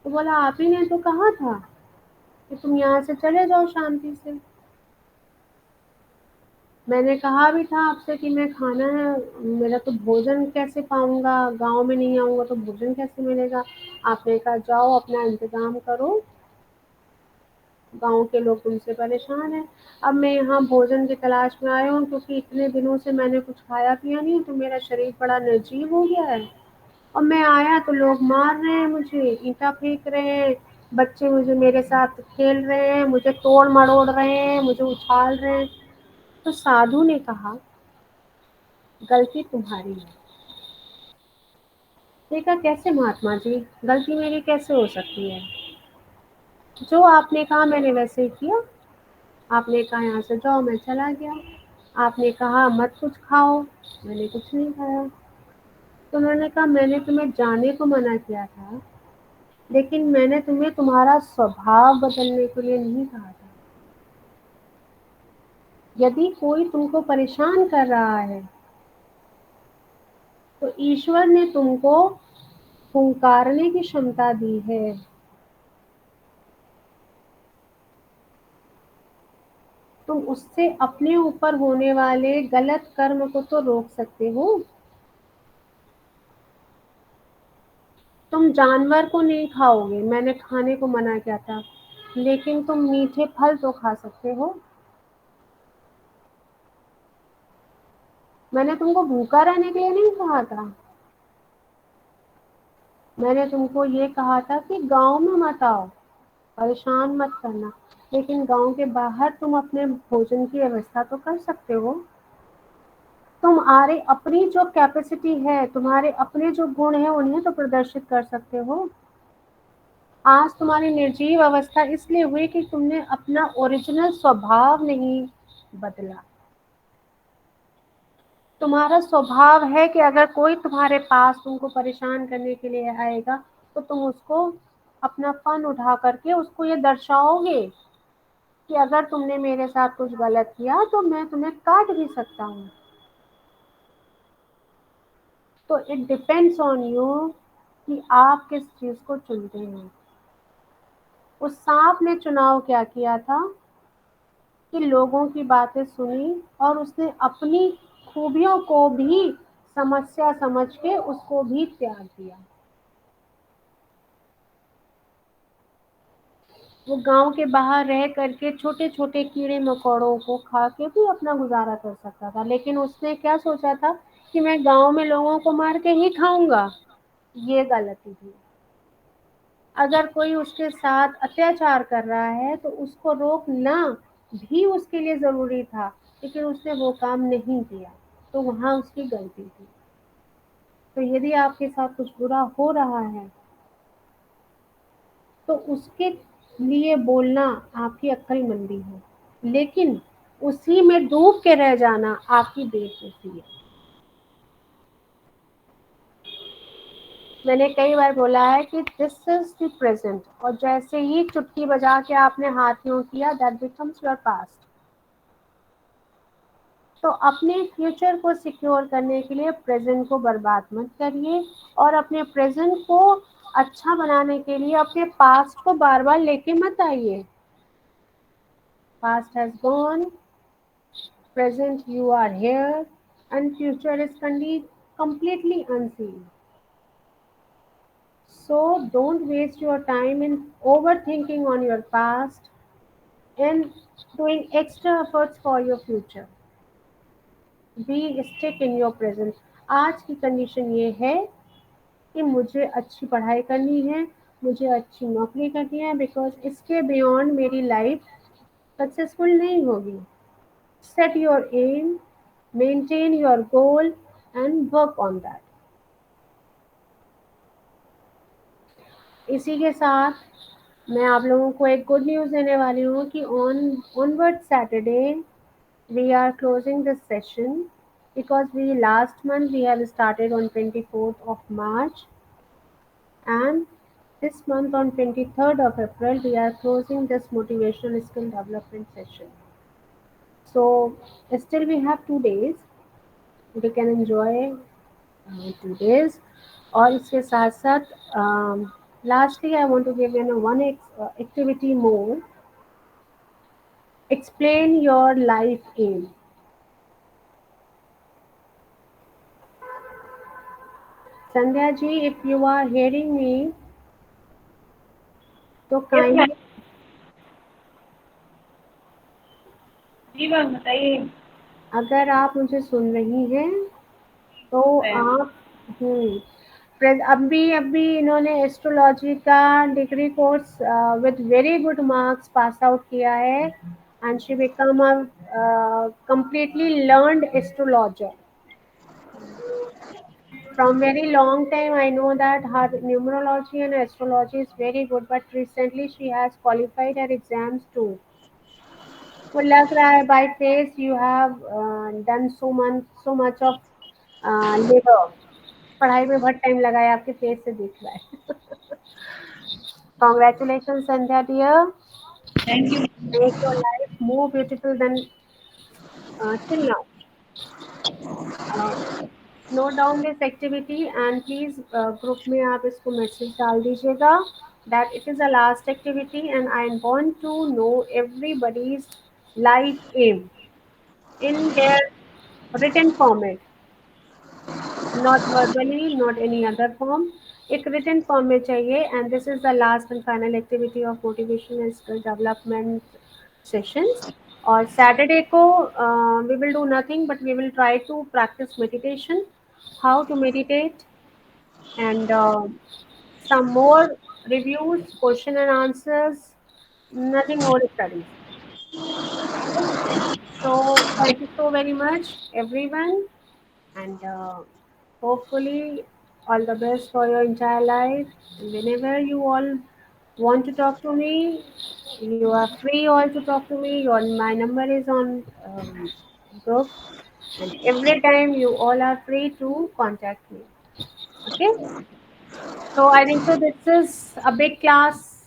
तो बोला आप ही ने तो कहा था कि तुम यहाँ से चले जाओ शांति से। मैंने कहा भी था आपसे कि मैं खाना है, मेरा तो भोजन कैसे पाऊंगा, गांव में नहीं आऊंगा तो भोजन कैसे मिलेगा? आपने कहा जाओ अपना इंतजाम करो, गांव के लोग तुमसे परेशान हैं। अब मैं यहाँ भोजन की तलाश में आया हूँ, क्योंकि इतने दिनों से मैंने कुछ खाया पिया नहीं, तो मेरा शरीर बड़ा निर्जीव हो गया है। और मैं आया तो लोग मार रहे हैं मुझे, ईंटा फेंक रहे हैं, बच्चे मुझे मेरे साथ खेल रहे हैं, मुझे तोड़ मरोड़ रहे हैं, मुझे उछाल रहे हैं। तो साधु ने कहा गलती तुम्हारी है। देखा कैसे महात्मा जी, गलती मेरी कैसे हो सकती है? जो आपने कहा मैंने वैसे ही किया। आपने कहा यहाँ से जाओ, मैं चला गया। आपने कहा मत कुछ खाओ, मैंने कुछ नहीं खाया। तो उन्होंने कहा मैंने तुम्हें जाने को मना किया था, लेकिन मैंने तुम्हें तुम्हारा स्वभाव बदलने के लिए नहीं कहा था। यदि कोई तुमको परेशान कर रहा है तो ईश्वर ने तुमको फुंकारने की क्षमता दी है। तुम उससे अपने ऊपर होने वाले गलत कर्म को तो रोक सकते हो। तुम जानवर को नहीं खाओगे, मैंने खाने को मना किया था, लेकिन तुम मीठे फल तो खा सकते हो। मैंने तुमको भूखा रहने के लिए नहीं कहा था। मैंने तुमको ये कहा था कि गांव में मत आओ, परेशान मत करना, लेकिन गांव के बाहर तुम अपने भोजन की व्यवस्था तो कर सकते हो। तुम्हारे अपनी जो कैपेसिटी है, तुम्हारे अपने जो गुण है, उन्हें तो प्रदर्शित कर सकते हो। आज तुम्हारी निर्जीव अवस्था इसलिए हुई कि तुमने अपना ओरिजिनल स्वभाव नहीं बदला। तुम्हारा स्वभाव है कि अगर कोई तुम्हारे पास तुमको परेशान करने के लिए आएगा तो तुम उसको अपना फन उठा करके उसको ये दर्शाओगे कि अगर तुमने मेरे साथ कुछ गलत किया तो मैं तुम्हें काट भी सकता हूँ। तो इट डिपेंड्स ऑन यू कि आप किस चीज को चुनते हैं। उस सांप ने चुनाव क्या किया था कि लोगों की बातें सुनी और उसने अपनी खूबियों को भी समस्या समझ के उसको भी त्याग दिया। वो गांव के बाहर रह करके छोटे छोटे कीड़े मकोड़ों को खा के भी अपना गुजारा कर सकता था, लेकिन उसने क्या सोचा था कि मैं गांव में लोगों को मार के ही खाऊंगा। ये गलती थी। अगर कोई उसके साथ अत्याचार कर रहा है तो उसको रोकना भी उसके लिए जरूरी था, लेकिन उसने वो काम नहीं किया, तो वहां उसकी गलती थी। तो यदि आपके साथ कुछ बुरा हो रहा है तो उसके लिए बोलना आपकी अक्लमंदी है, लेकिन उसी में डूब के रह जाना आपकी बेवकूफी है। मैंने कई बार बोला है कि दिस इज द प्रेजेंट, और जैसे ही चुटकी बजा के आपने हाथ यूं किया, दैट बिकम्स योर पास्ट। तो अपने फ्यूचर को सिक्योर करने के लिए प्रेजेंट को बर्बाद मत करिए, और अपने प्रेजेंट को अच्छा बनाने के लिए अपने पास्ट को बार बार लेके मत आइए। Past has gone, present you are here, and future is completely unseen. So don't waste your time in overthinking on your past and doing extra efforts for your future. Be stick in your present. आज की condition ये है कि मुझे अच्छी पढ़ाई करनी है, मुझे अच्छी नौकरी करनी है, बिकॉज इसके बियॉन्ड मेरी लाइफ सक्सेसफुल नहीं होगी। Set your aim, maintain your goal, and work on that. इसी के साथ मैं आप लोगों को एक गुड न्यूज़ देने वाली हूँ कि onward Saturday we are closing this session, because we last month we have started on 24th of March, and this month on 23rd of April we are closing this motivational skill development session. So still we have 2 days. We can enjoy 2 days, और इसके साथ साथ lastly I want to give you one activity more. Explain your life aim. Sandhya ji, if you are hearing me, तो kindly जी ma'am बताइए। अगर आप मुझे सुन रही हैं तो आप अभी इन्होंने एस्ट्रोलॉजी का degree course with very good marks pass out किया है, and she become a completely learned astrologer. From very long time I know that her numerology and astrology is very good, but recently she has qualified her exams too. वो लग रहा है by face you have done so much of labor. पढ़ाई में बहुत time लगाया, आपके face से दिख रहा है। Congratulations Sandhya dear. Thank you. Make your life more beautiful than till now. Note down this activity, and please group में आप इसको मैसेज डाल दीजिएगा that it is the last activity, and I want to know everybody's life aim in their written format, not verbally, not any other form. एक written form में चाहिए, and this is the last and final activity of motivation and skill development sessions. और Saturday को we will do nothing, but we will try to practice meditation, how to meditate, and some more reviews, question and answers, nothing more studies. Okay? So thank you so very much, everyone, and hopefully all the best for your entire life. And whenever you all want to talk to me, you are free all to talk to me. My number is on group, and every time you all are free to contact me. Okay. So I think so. This is a big class.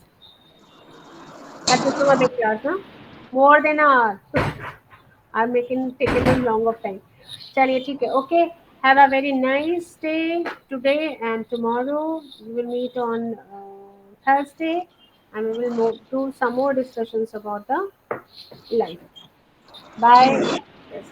That become a big class, huh? More than an hour. I'm making taking long of time. चलिए ठीक है. Okay. Have a very nice day today and tomorrow. We will meet on Thursday, and we will do some more discussions about the life. Bye. Yes.